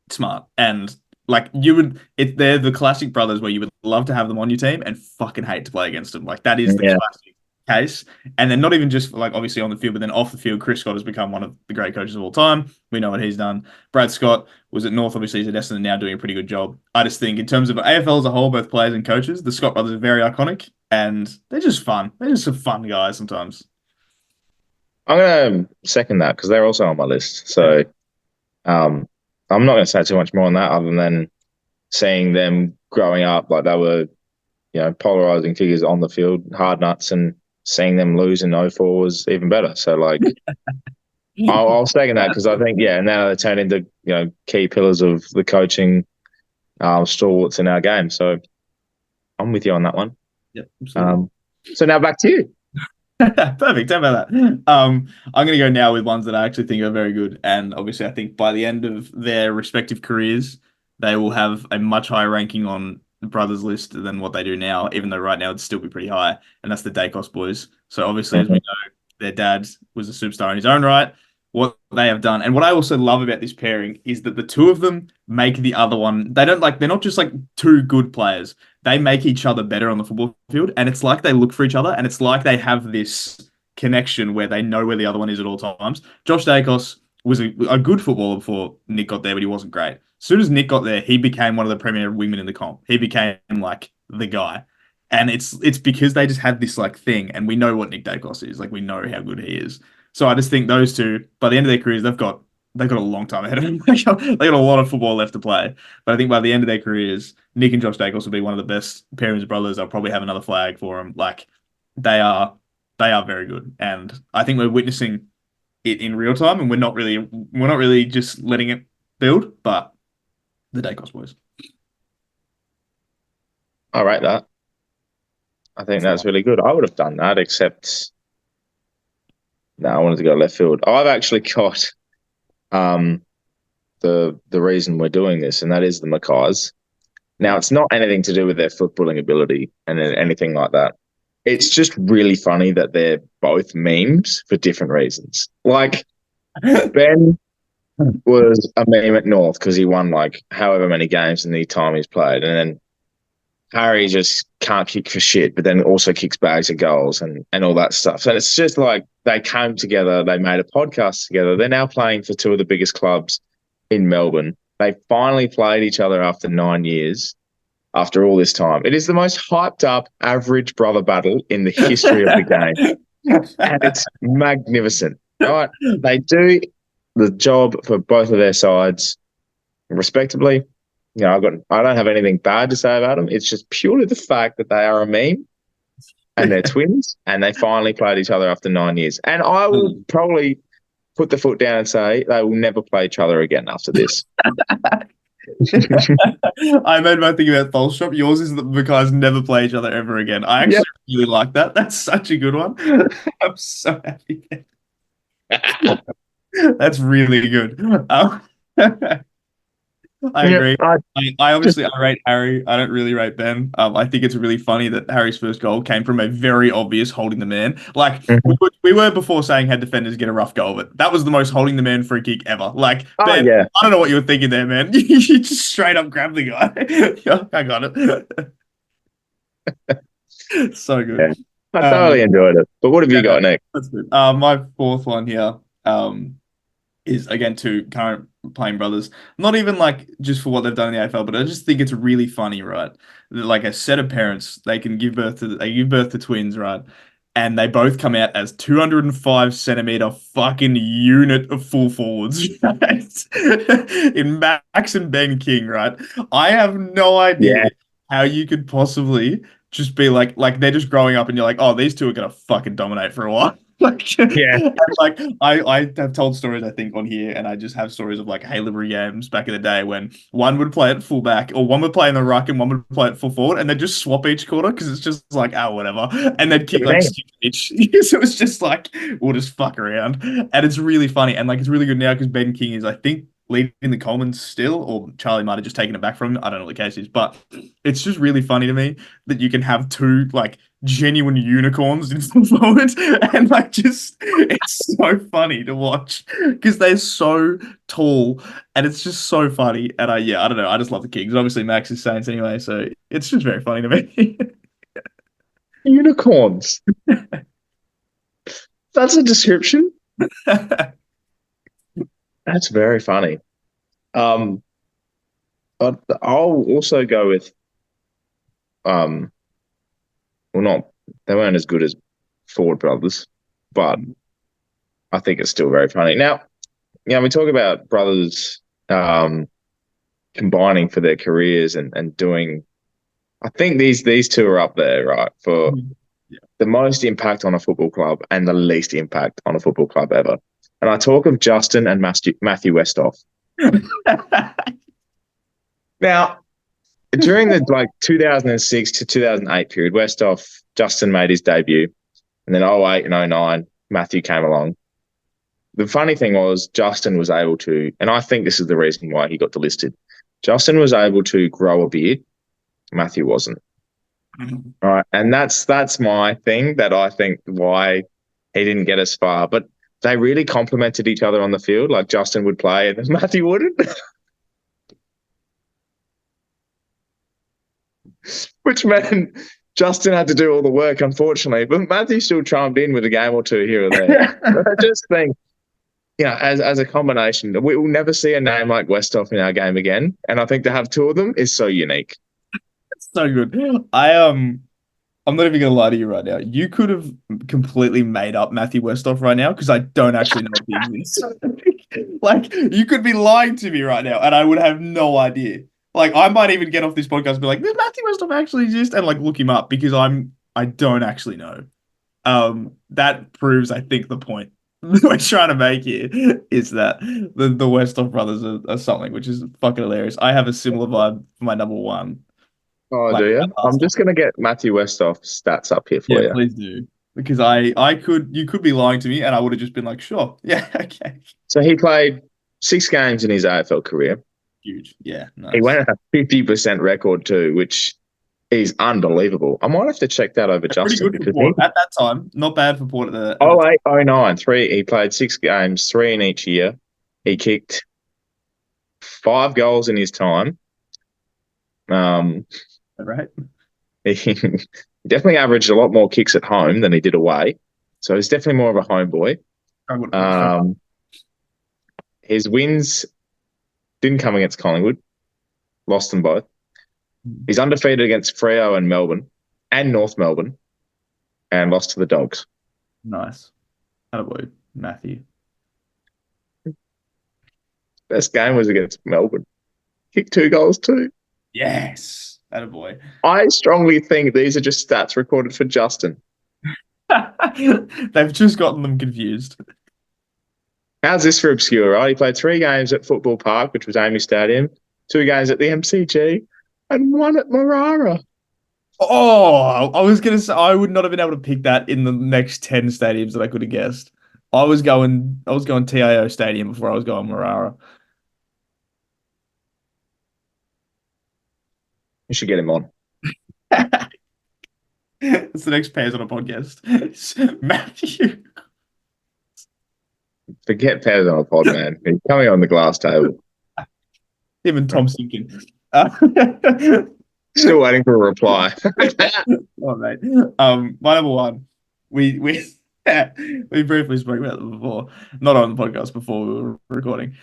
smart. And like they're the classic brothers where you would love to have them on your team and fucking hate to play against them. Like that is the yeah. classic case. And then not even just like obviously on the field, but then off the field, Chris Scott has become one of the great coaches of all time. We know what he's done. Brad Scott was at North, obviously he's at Essendon now doing a pretty good job. I just think in terms of AFL as a whole, both players and coaches, the Scott brothers are very iconic and they're just fun. They're just some fun guys sometimes. I'm gonna second that because they're also on my list. Yeah. So um, I'm not gonna say too much more on that other than seeing them growing up, like they were polarizing figures on the field, hard nuts, and seeing them lose in '04 was even better. So like, I'll second that because I think now they turn into key pillars of the coaching stalwarts in our game. So I'm with you on that one. Yep, absolutely. So now back to you. Perfect. How about that? I'm going to go now with ones that I actually think are very good. And obviously, I think by the end of their respective careers, they will have a much higher ranking on the brothers list than what they do now, even though right now it'd still be pretty high. And that's the Dacos boys. So obviously, as we Mhm. know, their dad was a superstar in his own right. What they have done, and what I also love about this pairing is that the two of them make the other one. They're not just like two good players, they make each other better on the football field, and it's like they look for each other, and it's like they have this connection where they know where the other one is at all times. Josh Dacos was a good footballer before Nick got there, but he wasn't great. As soon as Nick got there, he became one of the premier wingmen in the comp. He became like the guy, and it's because they just had this like thing, and we know what Nick Dacos is. Like we know how good he is. So I just think those two, by the end of their careers, they've got a long time ahead of them. They got a lot of football left to play. But I think by the end of their careers, Nick and Josh Dacos will be one of the best pairings of brothers. I'll probably have another flag for them. Like they are, they are very good, and I think we're witnessing it in real time, and we're not really just letting it build. But the Dacos boys, I rate that. I think that's the that's one. really good. I would have done that, except no, I wanted to go left field. I've actually got um, the reason we're doing this, and that is the Mackay's. Now, it's not anything to do with their footballing ability and anything like that. It's just really funny that they're both memes for different reasons. Like, Ben was a meme at North because he won like however many games in the time he's played. And then Harry just can't kick for shit, but then also kicks bags of goals and all that stuff. So it's just like they came together, they made a podcast together. They're now playing for two of the biggest clubs in Melbourne. They finally played each other after 9 years, after all this time. It is the most hyped up average brother battle in the history of the game. And it's magnificent. Right? They do the job for both of their sides respectably. I don't have anything bad to say about them. It's just purely the fact that they are a meme and they're twins and they finally played each other after 9 years. And I will probably put the foot down and say they will never play each other again after this. I made my thing about False Shop. Yours is that the guys never play each other ever again. I actually really like that. That's such a good one. I'm so happy. That's really good. I agree. I obviously I rate Harry. I don't really rate Ben. I think it's really funny that Harry's first goal came from a very obvious holding the man. Like we were before saying had defenders get a rough go of it. That was the most holding the man free kick ever. Like Ben, I don't know what you were thinking there, man. You just straight up grabbed the guy. Yeah, I got it. So good. Yeah. I thoroughly enjoyed it. But what have you got next? That's good. My fourth one here. Is again two current playing brothers. Not even like just for what they've done in the AFL, but I just think it's really funny, right? Like a set of parents, they give birth to twins, right? And they both come out as 205 centimeter fucking unit of full forwards, right? In Max and Ben King, right? I have no idea how you could possibly just be like they're just growing up and you're like, oh, these two are gonna fucking dominate for a while. Like, like I have told stories I think on here, and I just have stories of like Haileybury games back in the day when one would play at fullback or one would play in the ruck and one would play at full forward, and they'd just swap each quarter because it's just like whatever, and they'd kick like each. So it's just like we'll just fuck around, and it's really funny and like it's really good now because Ben King is I think leading the Coleman still, or Charlie might have just taken it back from him. I don't know what the case is, but it's just really funny to me that you can have two like genuine unicorns in full forward and like just it's so funny to watch because they're so tall and it's just so funny and I don't know, I just love the Kings. Obviously Max is Saints anyway, so it's just very funny to me. Unicorns. That's a description. That's very funny. I'll also go with well, not they weren't as good as Ford brothers, but I think it's still very funny. Now, we talk about brothers combining for their careers and doing. I think these two are up there, right, for the most impact on a football club and the least impact on a football club ever. And I talk of Justin and Matthew Westhoff. Now, during the 2006 to 2008 period, Justin made his debut, and then 08 and 09, Matthew came along. The funny thing was Justin was able to, and I think this is the reason why he got delisted. Justin was able to grow a beard. Matthew wasn't. All right, and that's my thing that I think why he didn't get as far. But they really complemented each other on the field. Like Justin would play and Matthew wouldn't. Which meant Justin had to do all the work, unfortunately. But Matthew still chimed in with a game or two here or there. But I just think, as a combination, we will never see a name like Westhoff in our game again. And I think to have two of them is so unique. It's so good. I'm not even gonna lie to you right now. You could have completely made up Matthew Westhoff right now because I don't actually know if he exists. Like you could be lying to me right now, and I would have no idea. Like I might even get off this podcast and be like, "Does Matthew Westhoff actually exist?" and like look him up because I don't actually know. That proves I think the point we're trying to make here is that the Westhoff brothers are something which is fucking hilarious. I have a similar vibe for my number one. Oh, do you? I'm just going to get Matthew Westhoff's stats up here for you. Yeah, please do. Because you could be lying to me and I would have just been like, sure. Yeah, okay. So he played 6 games in his AFL career. Huge. Yeah, He nice. went at a 50% record too, which is unbelievable. I might have to check that over Pretty Justin good for because he Port at that time. Not bad for Port at the oh eight oh nine three. He played 6 games, 3 in each year. He kicked 5 goals in his time. Um, time, right? he definitely averaged a lot more kicks at home than he did away. So he's definitely more of a home boy. I would, Um, his wins didn't come against Collingwood, lost them both. He's undefeated against Freo and Melbourne and North Melbourne and lost to the Dogs. nice. Attaboy, Matthew. Best game was against Melbourne. Kicked 2 goals too. Yes. Attaboy. I strongly think these are just stats recorded for Justin. They've just gotten them confused. How's this for obscure, right? He played 3 games at Football Park, which was Amy Stadium, 2 games at the MCG, and 1 at Marara. Oh, I was gonna say I would not have been able to pick that in the next 10 stadiums that I could have guessed. I was going TIO Stadium before I was going Marara. You should get him on. It's the next pairs on a podcast. It's Matthew. Forget Pez on a pod, man. He's coming on the glass table. Him and Tom Sinkin. Still waiting for a reply. Oh, mate. My number one, we we briefly spoke about them before, not on the podcast before we were recording.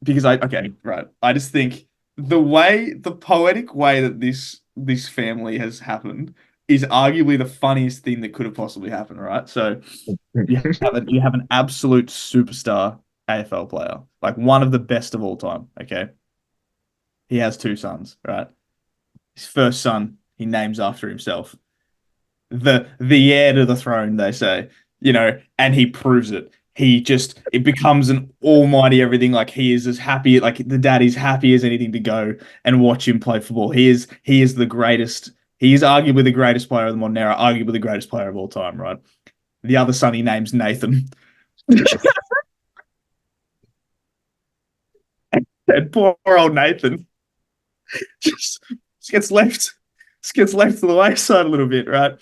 Because I just think the poetic way that this family has happened is arguably the funniest thing that could have possibly happened, right? So you have an absolute superstar AFL player, like one of the best of all time. Okay, he has 2 sons, right? His first son he names after himself, the heir to the throne, they say, and he proves it. It becomes an almighty everything. Like he is as happy, like the daddy's happy as anything to go and watch him play football. He is the greatest. He is arguably the greatest player of the modern era, arguably the greatest player of all time, right? The other son he names Nathan. And poor old Nathan just, just gets left to the wayside a little bit, right?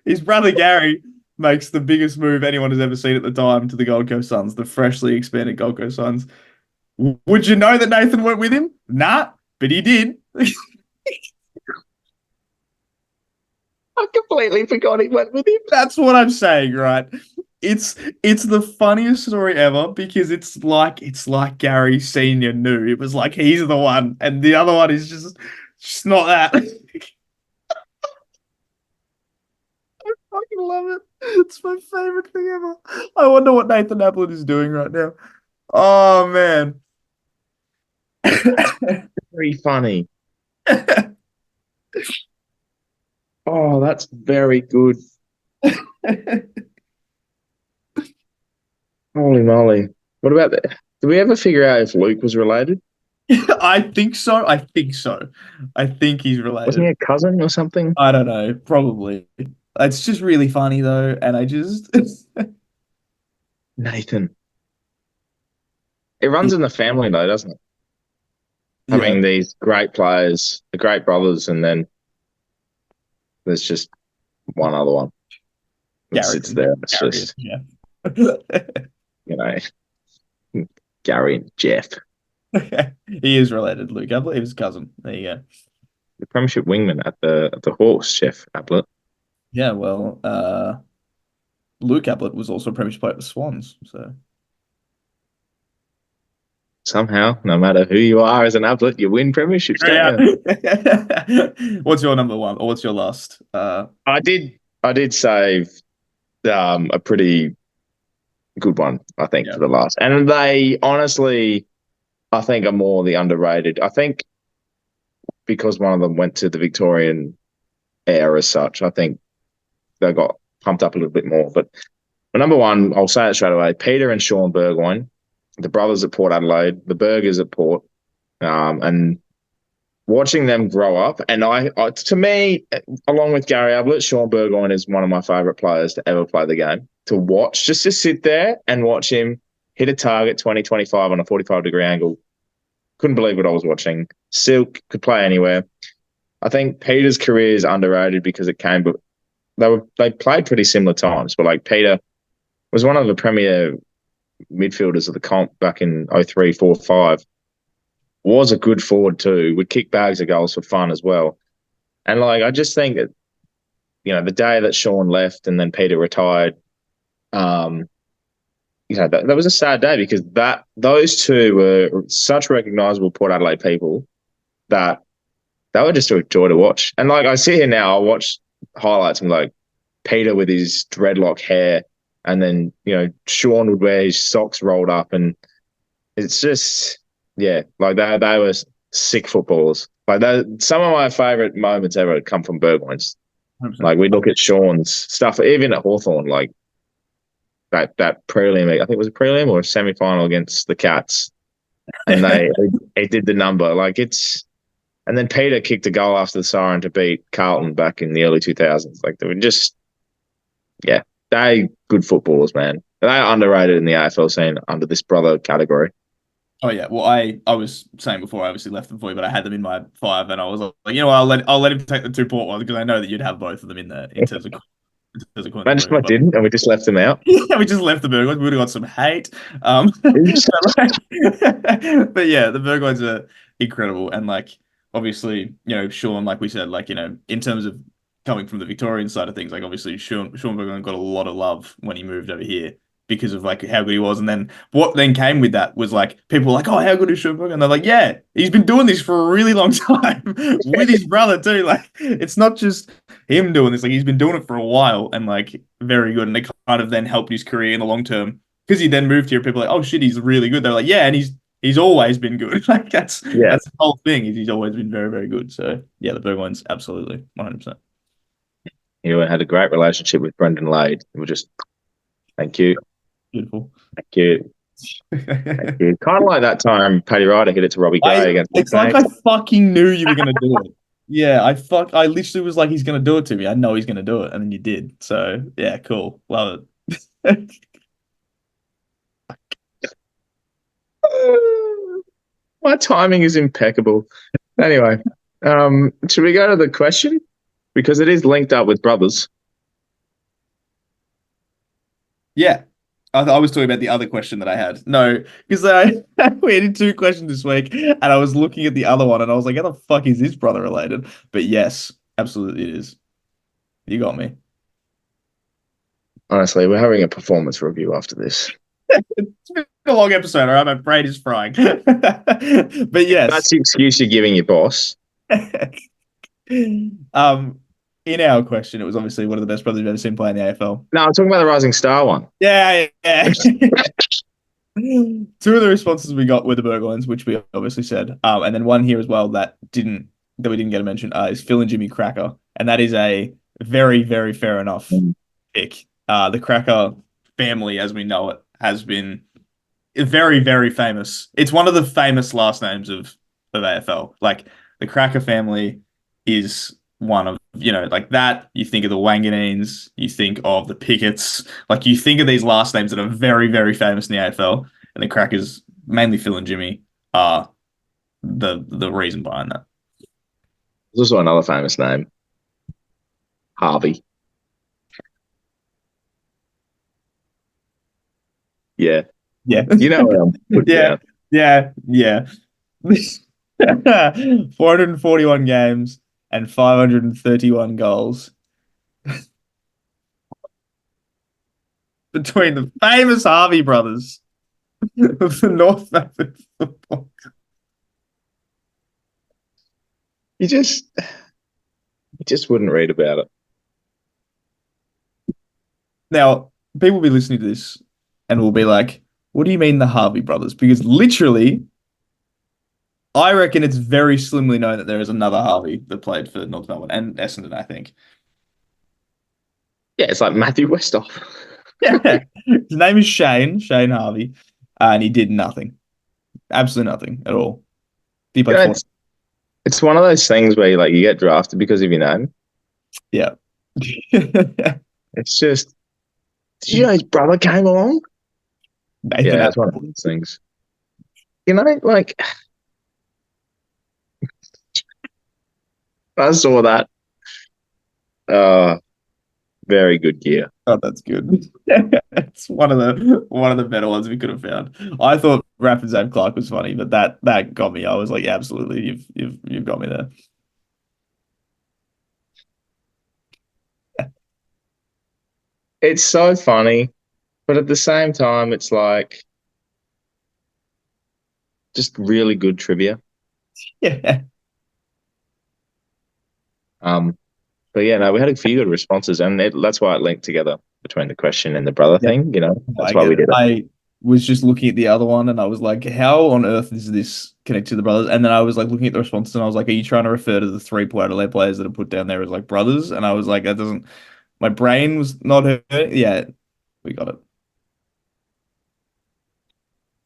His brother Gary makes the biggest move anyone has ever seen at the time to the Gold Coast Suns, the freshly expanded Gold Coast Suns. Would you know that Nathan went with him? Nah, but he did. I completely forgot he went with him. That's what I'm saying, right? It's the funniest story ever because it's like Gary Senior knew. It was like he's the one, and the other one is just not that. I fucking love it. It's my favorite thing ever. I wonder what Nathan Ablett is doing right now. Oh man. Very funny. Oh, that's very good. Holy moly. What about that? Did we ever figure out if Luke was related? I think so. I think so. I think he's Wasn't related. he a cousin or something? I don't know. Probably. It's just really funny though, and I just Nathan. It runs in the family though, doesn't it? yeah, Having these great players, the great brothers, and then there's just one other one that Gary. sits there. It's Gary, just, yeah. you know, Gary and Jeff. He is related, Luke Ablett. He was his cousin. There you go. The premiership wingman at the Hawks, Jeff Ablett. Yeah, well, Luke Ablett was also a premiership player at the Swans, so Somehow, no matter who you are as an Ablett, you win premierships, don't you? yeah. What's your number one, or what's your last? I did save a pretty good one, I think, Yeah, for the last. And they honestly, I think, are more the underrated. I think because one of them went to the Victorian air as such, I think they got pumped up a little bit more. But my number one, I'll say it straight away, Peter and Sean Burgoyne, the brothers at Port Adelaide, the Burgers at Port, and watching them grow up. And to me, along with Gary Ablett, Sean Burgoyne is one of my favourite players to ever play the game. To watch, just sit there and watch him hit a target 20-25 on a 45-degree angle couldn't believe what I was watching. Silk could play anywhere. I think Peter's career is underrated because it came, but they played pretty similar times. But like Peter was one of the premier midfielders of the comp back in 03, 4, 5. Was a good forward too. Would kick bags of goals for fun as well. And like I just think that the day that Sean left and then Peter retired, um, that was a sad day because those two were such recognizable Port Adelaide people that they were just a joy to watch. And like I sit here now, I watch highlights and like Peter with his dreadlock hair, and then Sean would wear his socks rolled up, and it's just like they were sick footballers. Like some of my favourite moments ever come from Burgoyne's. 100%. Like we look at Sean's stuff, even at Hawthorn, like that prelim, I think it was a prelim or a semi-final against the Cats, and they did the number. Like and then Peter kicked a goal after the siren to beat Carlton back in the early 2000s. Like they were just, they good footballers, man. They are underrated in the AFL scene under this brother category. Oh yeah, well I was saying before, I obviously left them for you, but I had them in my 5, and I was like, I'll let him take the 2 Port ones because I know that you'd have both of them in there in terms of. Imagine I didn't, and we just left them out. Yeah, we just left the Burgoynes. We would have got some hate. But yeah, the Burgoynes are incredible, and like obviously, Sean, like we said, like in terms of coming from the Victorian side of things, like obviously Sean Burgoyne got a lot of love when he moved over here because of like how good he was, and then what then came with that was like people were like, oh, how good is Sean Burgoyne? And they're like, yeah, he's been doing this for a really long time with his brother too. Like it's not just him doing this, like he's been doing it for a while and like very good, and it kind of then helped his career in the long term because he then moved here. People are like, oh shit, he's really good. They're like, yeah, and he's always been good. Like that's the whole thing. He's always been very, very good. So yeah, the Burgoynes absolutely 100%. You had a great relationship with Brendan Lade. We were just thank you. Beautiful. Thank you. Thank you. Kind of like that time Paddy Ryder hit it to Robbie Gay against. It's like I fucking knew you were gonna do it. Yeah, I literally was like, he's gonna do it to me. I know he's gonna do it, and then you did. So yeah, cool. Love it. My timing is impeccable. Anyway, should we go to the question? Because it is linked up with brothers. Yeah. I was talking about the other question that I had. No, because we had 2 questions this week, and I was looking at the other one, and I was like, how the fuck is this brother related? But yes, absolutely it is. You got me. Honestly, we're having a performance review after this. It's been a long episode, all right? My brain is frying. But yes. That's the excuse you're giving your boss. In our question, it was obviously one of the best brothers you've ever seen play in the AFL. No, I'm talking about the Rising Star one. Yeah. 2 of the responses we got were the Burgoynes, which we obviously said. And then one here as well that we didn't get a mention is Phil and Jimmy Cracker. And that is a very, very fair enough pick. The Cracker family, as we know it, has been very, very famous. It's one of the famous last names of AFL. Like the Cracker family is one of, like that. You think of the Wanganines, you think of the Picketts, like you think of these last names that are very, very famous in the AFL, and the Crackers, mainly Phil and Jimmy, are the reason behind that. There's also another famous name, Harvey. Yeah. You know Yeah. 441 games and 531 goals between the famous Harvey brothers of the North Melbourne football. You just wouldn't read about it. Now, people will be listening to this and will be like, what do you mean the Harvey brothers? Because literally, I reckon it's very slimly known that there is another Harvey that played for North Melbourne and Essendon, I think. Yeah, it's like Matthew Westhoff. Yeah. His name is Shane Harvey, and he did nothing. Absolutely nothing at all. It's one of those things where you get drafted because of your name. Yeah. It's just, did you know his brother came along? Nathan that's one of those things. I saw that. Uh, very good gear. Oh, that's good. It's one of the better ones we could have found. I thought Rapid Zab Clark was funny, but that got me. I was like, yeah, absolutely, you've got me there. It's so funny, but at the same time, it's like just really good trivia. Yeah. Um, but yeah, no, we had a few good responses, and that's why it linked together between the question and the brother Yeah, thing. That's I why get we it. did it. I was just looking at the other one and I was like, how on earth is this connected to the brothers? And then I was like looking at the responses and I was like, are you trying to refer to the three Port Adelaide players that are put down there as like brothers? And I was like, that doesn't, my brain was not hurt. Yeah, we got it.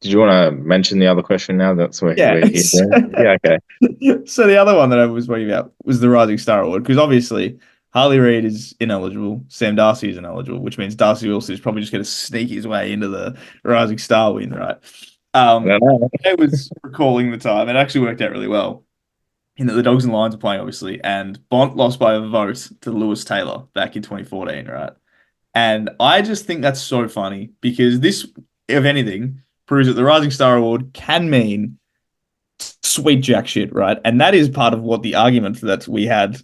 Did you want to mention the other question now? That's where Yeah. we're here. Yeah, okay. So the other one that I was worrying about was the Rising Star Award because obviously Harley Reid is ineligible, Sam Darcy is ineligible, which means Darcy Wilson is probably just going to sneak his way into the Rising Star win, right? I don't know. I was recalling the time. It actually worked out really well in that the Dogs and Lions are playing, obviously, and Bont lost by a vote to Lewis Taylor back in 2014, right? And I just think that's so funny because this, if anything, proves that the Rising Star Award can mean sweet jack shit, right? And that is part of what the argument that we had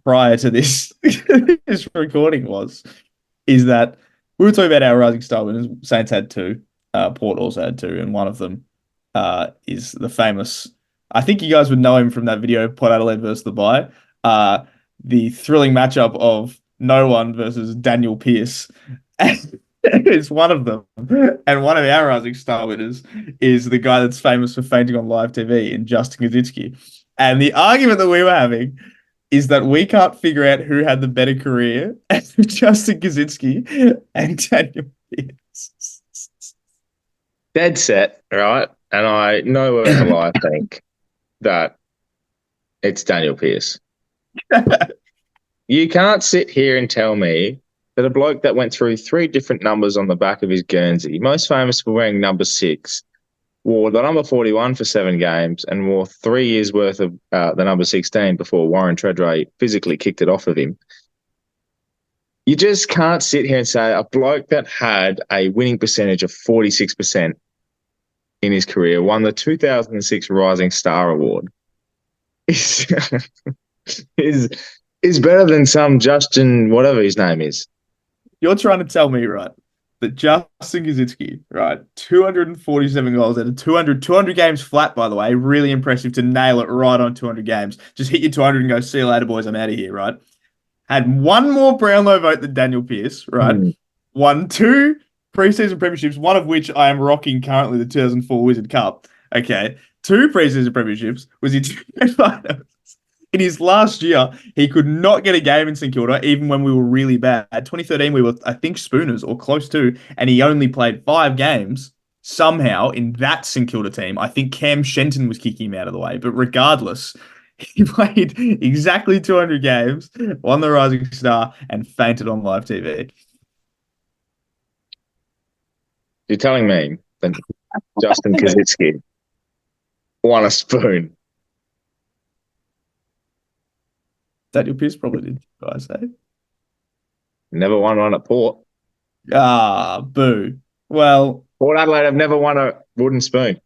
prior to this this recording was, is that we were talking about our Rising Star winners. Saints had two, Port also had two, and one of them is the famous. I think you guys would know him from that video, Port Adelaide versus the Bye. The thrilling matchup of no one versus Daniel Pearce. It's one of them. And one of our Rising Star winners is the guy that's famous for fainting on live TV in Justin Kaczynski. And the argument that we were having is that we can't figure out who had the better career, Justin Kaczynski and Daniel Pearce. Dead set, right? And I know in the lie think that it's Daniel Pearce. You can't sit here and tell me that a bloke that went through three different numbers on the back of his Guernsey, most famous for wearing number 6, wore the number 41 for 7 games and wore 3 years worth of the number 16 before Warren Treadray physically kicked it off of him. You just can't sit here and say a bloke that had a winning percentage of 46% in his career won the 2006 Rising Star Award is is is better than some Justin, whatever his name is. You're trying to tell me, right, that Justin Kaczynski, right, 247 goals out of 200 games flat, by the way, really impressive to nail it right on 200 games. Just hit your 200 and go, see you later, boys, I'm out of here, right? Had one more Brownlow vote than Daniel Pearce, right? Won 2 preseason premierships, one of which I am rocking currently, the 2004 Wizard Cup. Okay. 2 preseason premierships, was in 2 finals. In his last year, he could not get a game in St Kilda, even when we were really bad. 2013, we were, I think, Spooners or close to, and he only played 5 games somehow in that St Kilda team. I think Cam Shenton was kicking him out of the way, but regardless, he played exactly 200 games, won the Rising Star, and fainted on live TV. You're telling me that Justin Kaczynski won a spoon? Daniel Pearce probably did, I say. Never won one at Port. Ah, boo. Well, Port Adelaide have never won a wooden spoon.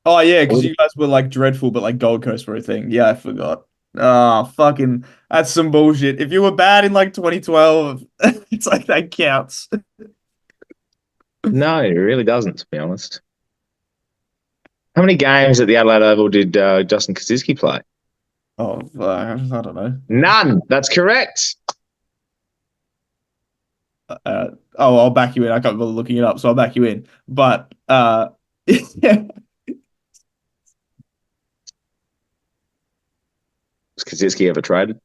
oh yeah, because you guys were like dreadful, but like Gold Coast were a thing. Yeah, I forgot. Oh, fucking, that's some bullshit. If you were bad in like 2012, it's like that counts. No, it really doesn't, to be honest. How many games at the Adelaide Oval did Justin Kaczynski play? Oh, I don't know. None. That's correct. I'll back you in. I can't bother looking it up, so I'll back you in. But yeah. Was Kaczynski ever traded?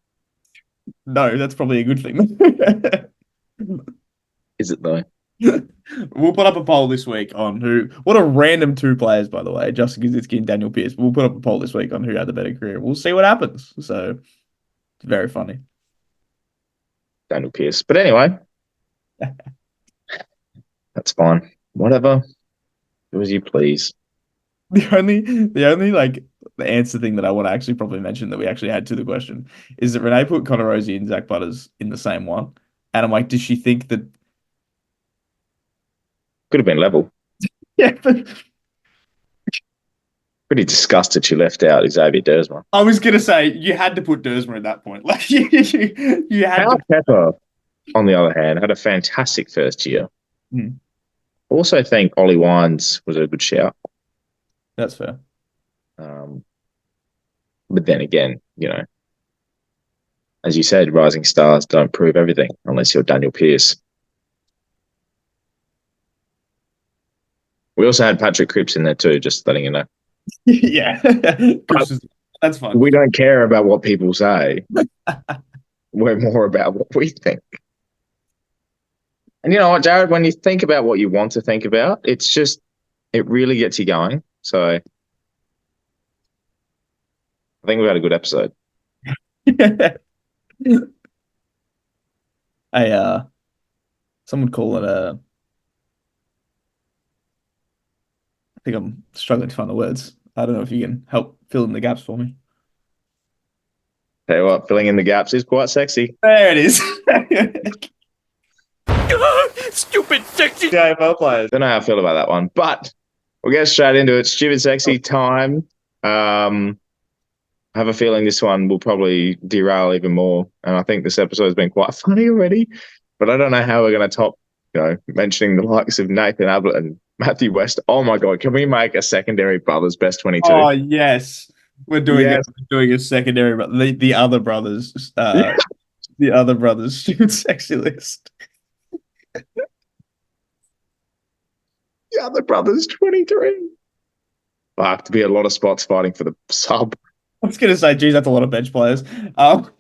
No, that's probably a good thing. Is it though? We'll put up a poll this week on who. What a random 2 players, by the way, Justin Kaczynski and Daniel Pearce. We'll put up a poll this week on who had the better career. We'll see what happens. So it's very funny. Daniel Pearce. But anyway, that's fine. Whatever. Do as you please. The only like the answer thing that I want to actually probably mention that we actually had to the question is that Renee put Connor Rosie and Zach Butters in the same one. And I'm like, does she think that Could have been level. yeah, but Pretty disgusted she left out Xavier Dersma. I was gonna say you had to put Dersma at that point. Like you had Hal to. Pepper, on the other hand, had a fantastic first year. Hmm, Also think Ollie Wines was a good shout. that's fair. Um, but then again, as you said, rising stars don't prove everything unless you're Daniel Pearce. We also had Patrick Cripps in there too, just letting you know. Yeah. That's fun. We don't care about what people say. We're more about what we think. And you know what, Jared, when you think about what you want to think about, it really gets you going. So I think we had a good episode. I someone call it a I think I'm struggling to find the words. I don't know if you can help fill in the gaps for me. Tell you what, filling in the gaps is quite sexy. There it is. Stupid sexy JFL players. Don't know how I feel about that one, but we'll get straight into it. Stupid sexy time. I have a feeling this one will probably derail even more, and I think this episode has been quite funny already. But I don't know how we're going to top, mentioning the likes of Nathan Ablett and Matthew West. Oh my God, can we make a secondary brothers best 22? Oh yes, we're doing Yes. we're doing a secondary, but the other brothers, the other brothers stupid sexy list. The other brothers 23. Fuck, to be a lot of spots fighting for the sub. I was gonna say, geez, that's a lot of bench players. But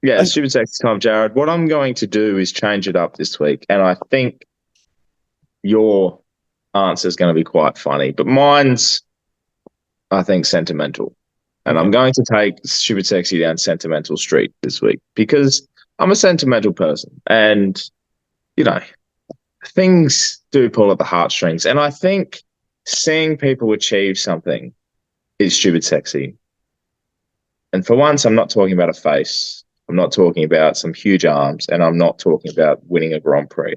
yeah, stupid sexy time, Jared. What I'm going to do is change it up this week, and I think your answer is going to be quite funny, but mine's, I think, sentimental. And I'm going to take stupid sexy down sentimental street this week because I'm a sentimental person, and things do pull at the heartstrings. And I think seeing people achieve something is stupid sexy. And for once, I'm not talking about a face. I'm not talking about some huge arms, and I'm not talking about winning a Grand Prix.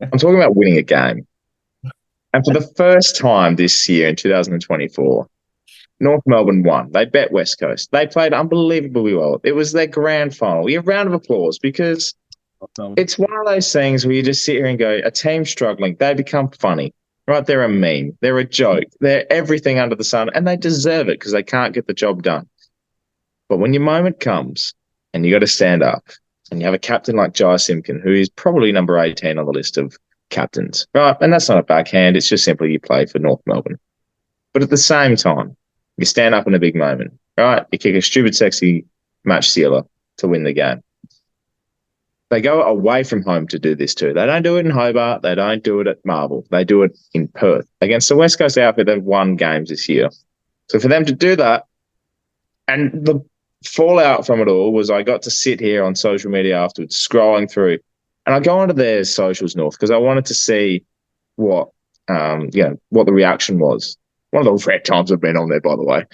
I'm talking about winning a game. And for the first time this year in 2024, North Melbourne won. They bet West Coast. They played unbelievably well. It was their grand final. A round of applause because it's one of those things where you just sit here and go, a team struggling, they become funny, right? They're a meme. They're a joke. They're everything under the sun, and they deserve it because they can't get the job done. But when your moment comes and you got to stand up and you have a captain like Jai Simpkin, who is probably number 18 on the list of captains, right? And that's not a backhand. It's just simply you play for North Melbourne. But at the same time, you stand up in a big moment, right? You kick a stupid, sexy match sealer to win the game. They go away from home to do this too. They don't do it in Hobart. They don't do it at Marvel. They do it in Perth. Against the West Coast outfit, they've won games this year. So for them to do that, and the fallout from it all was I got to sit here on social media afterwards, scrolling through, and I go onto their socials, North, because I wanted to see what the reaction was. One of the rare times I've been on there, by the way.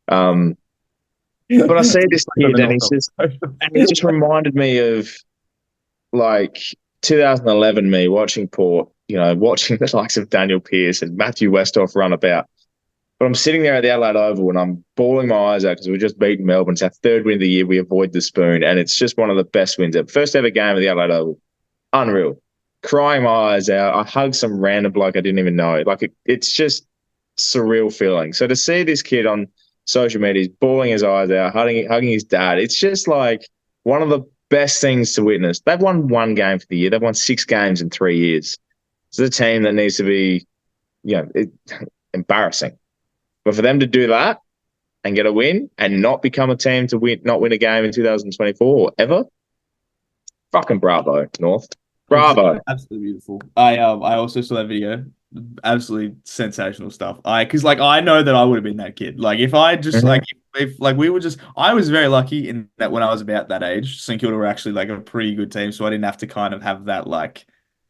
But I see this kid, and it just reminded me of like 2011 me watching Port, watching the likes of Daniel Pearce and Matthew Westhoff run about. But I'm sitting there at the Adelaide Oval and I'm bawling my eyes out because we just beaten Melbourne. It's our third win of the year. We avoid the spoon, and it's just one of the best wins ever. First ever game of the Adelaide Oval. Unreal. Crying my eyes out. I hugged some random bloke I didn't even know. Like, it's just surreal feeling. So to see this kid on social media, he's bawling his eyes out, hugging his dad, it's just like one of the best things to witness. They've won one game for the year. They've won 6 games in 3 years. It's a team that needs to be, embarrassing. But for them to do that and get a win and not become a team to not win a game in 2024 ever, fucking bravo, North. Bravo. Absolutely beautiful. I also saw that video. Absolutely sensational stuff. Because I know that I would have been that kid. Like if I just if we were just, I was very lucky in that when I was about that age, St Kilda were actually like a pretty good team, so I didn't have to kind of have that like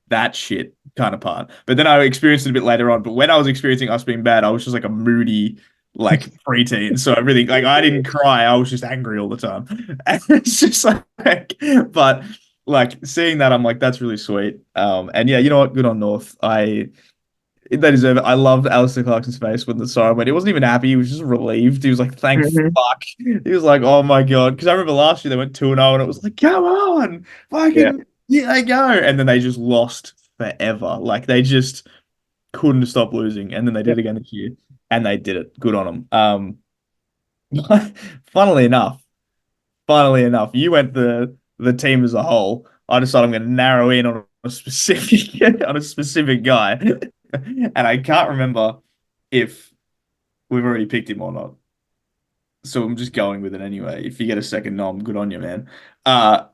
that shit kind of part. But then I experienced it a bit later on. But when I was experiencing us being bad, I was just like a moody, like preteen. So everything, like I didn't cry. I was just angry all the time. And it's just like, but like seeing that, I'm like, that's really sweet. And yeah, you know what? Good on North. They deserve it. I loved Alistair Clarkson's face when the siren went. He wasn't even happy. He was just relieved. He was like, thank Mhm. fuck. He was like, oh my God. Because I remember last year they went 2-0 and it was like, come on. Yeah. Fucking, yeah, they go. And then they just lost forever. Like they just couldn't stop losing. And then they Yeah. did it again this year. And they did it. Good on them. Funnily enough, you went the team as a whole. I decided I'm going to narrow in on a specific on a specific guy, and I can't remember if we've already picked him or not. So I'm just going with it anyway. If you get a second nom, good on you, man. Uh,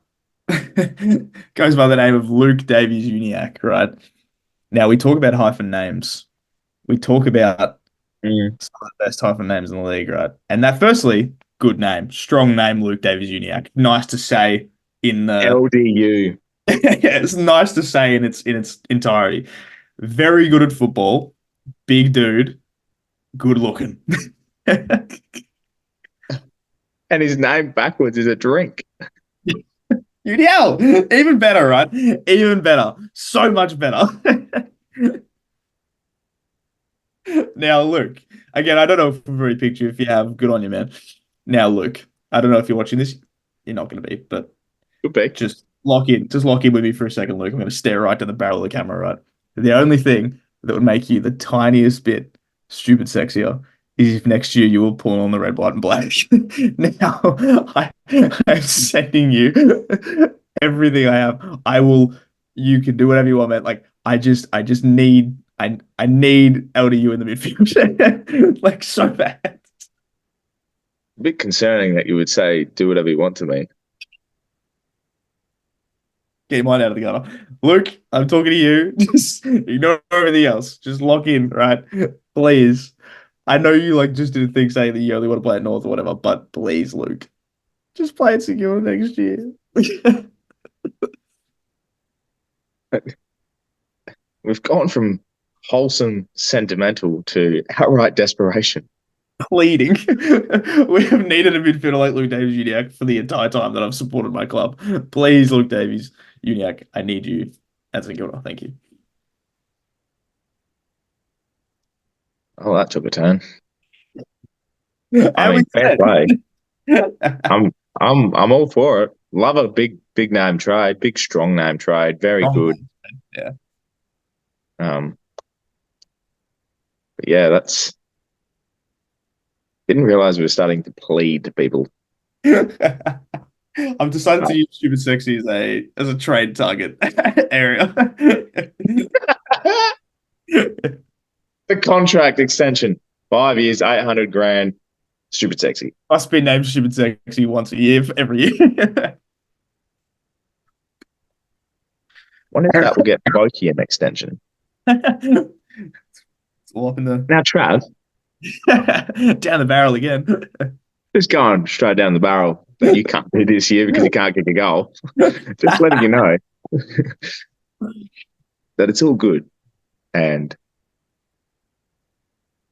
goes by the name of Luke Davies Uniacke, right? Now we talk about hyphen names. We talk about Mm. some of the best hyphen names in the league, right? And that, firstly, good name, strong name, Luke Davies Uniacke. Nice to say in the LDU. yeah, it's nice to say in its entirety. Very good at football, big dude, good looking. And his name backwards is a drink. UDL, even better, right? Even better, so much better. Now, Luke, again, I don't know if we've already picked you. If you have, good on you, man. Now, Luke, I don't know if you're watching this. You're not going to be, but Good pick. just lock in. Just lock in with me for a second, Luke. I'm going to stare right to the barrel of the camera, right? The only thing that would make you the tiniest bit stupid sexier is if next year you will pull on the red, white, and black. Now, I'm sending you everything I have. I will. You can do whatever you want, man. Like I just need. I need LDU in the midfield, like so bad. A bit concerning that you would say do whatever you want to me. Get your mind out of the gutter. Luke, I'm talking to you. Just ignore everything else. Just lock in, right? Please. I know you like just did a thing saying that you only want to play at North or whatever, but please, Luke, just play it secure next year. We've gone from wholesome sentimental to outright desperation. Pleading. We have needed a midfielder like Luke Davies Uniacke for the entire time that I've supported my club. Please, Luke Davies Uniacke, I need you as a midfielder. Thank you. Oh, that took a turn. I And we mean, fair said, play. I'm all for it. Love a big name trade, big strong name trade. Very oh, good. yeah. Um, but yeah, that's didn't realize we were starting to plead to people. I've decided to Right. use stupid sexy as a trade target area. The contract extension, 5 years, 800 grand, stupid sexy. Must be named stupid sexy once a year every year. Wonder if that will get Loki an extension. It's all up in the Now, Trav, down the barrel again. just going straight down the barrel that you can't do this year because you can't kick a goal. Just letting you know that it's all good and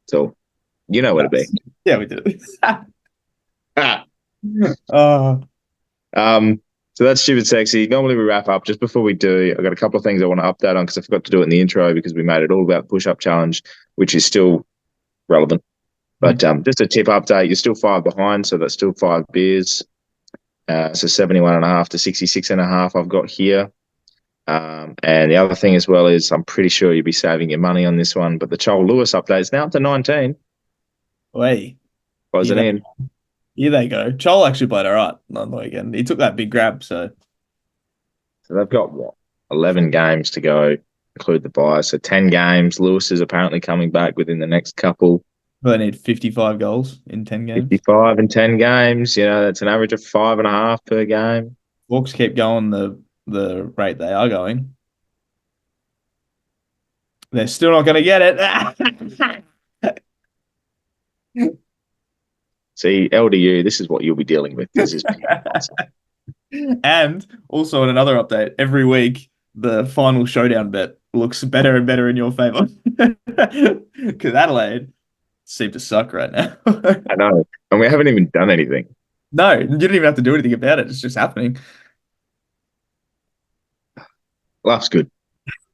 so you know where to be. Yeah, we did. Ah. Uh, So that's stupid sexy. Normally we wrap up. Just before we do, I've got a couple of things I want to update on because I forgot to do it in the intro because we made it all about push-up challenge, which is still relevant. But just a tip update, you're still 5 behind, so that's still 5 beers. So 71.5 to 66.5 I've got here. And the other thing as well is I'm pretty sure you'll be saving your money on this one, but the Joel Lewis update is now up to 19. Wait, Closing yeah, in. here they go. Joel actually played all right. Not again. He took that big grab, so So they've got, 11 games to go, include the bye. So 10 games. Lewis is apparently coming back within the next couple. they need 55 goals in 10 games. 55 in 10 games. You know, that's an average of 5.5 per game. Hawks keep going the rate they are going. They're still not going to get it. See, LDU, this is what you'll be dealing with. This is And also in another update, every week the final showdown bet looks better and better in your favor. Because Adelaide seem to suck right now. I know. And we haven't even done anything. No, you don't even have to do anything about it. It's just happening. Life's good.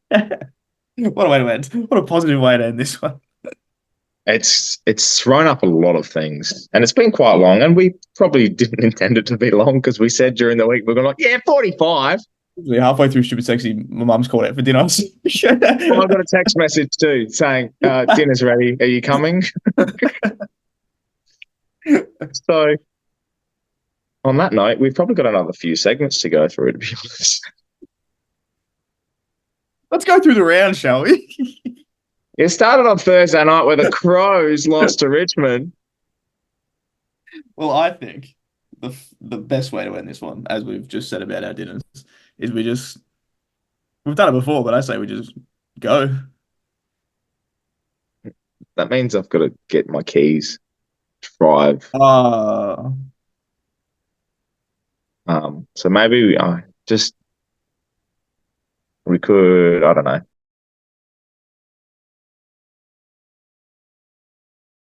What a way to end. What a positive way to end this one. It's thrown up a lot of things, and it's been quite long. And we probably didn't intend it to be long because we said during the week we're going like, yeah, 45. Halfway through Stupid Sexy, my mum's called out for dinner. Well, I got a text message too saying dinner's ready. Are you coming? So, on that note, we've probably got another few segments to go through. To be honest, Let's go through the round, shall we? it started on Thursday night where the Crows lost to Richmond. Well, I think the best way to end this one, as we've just said about our dinners, is we've done it before, but I say we just go. That means I've got to get my keys, drive. So maybe we could, I don't know.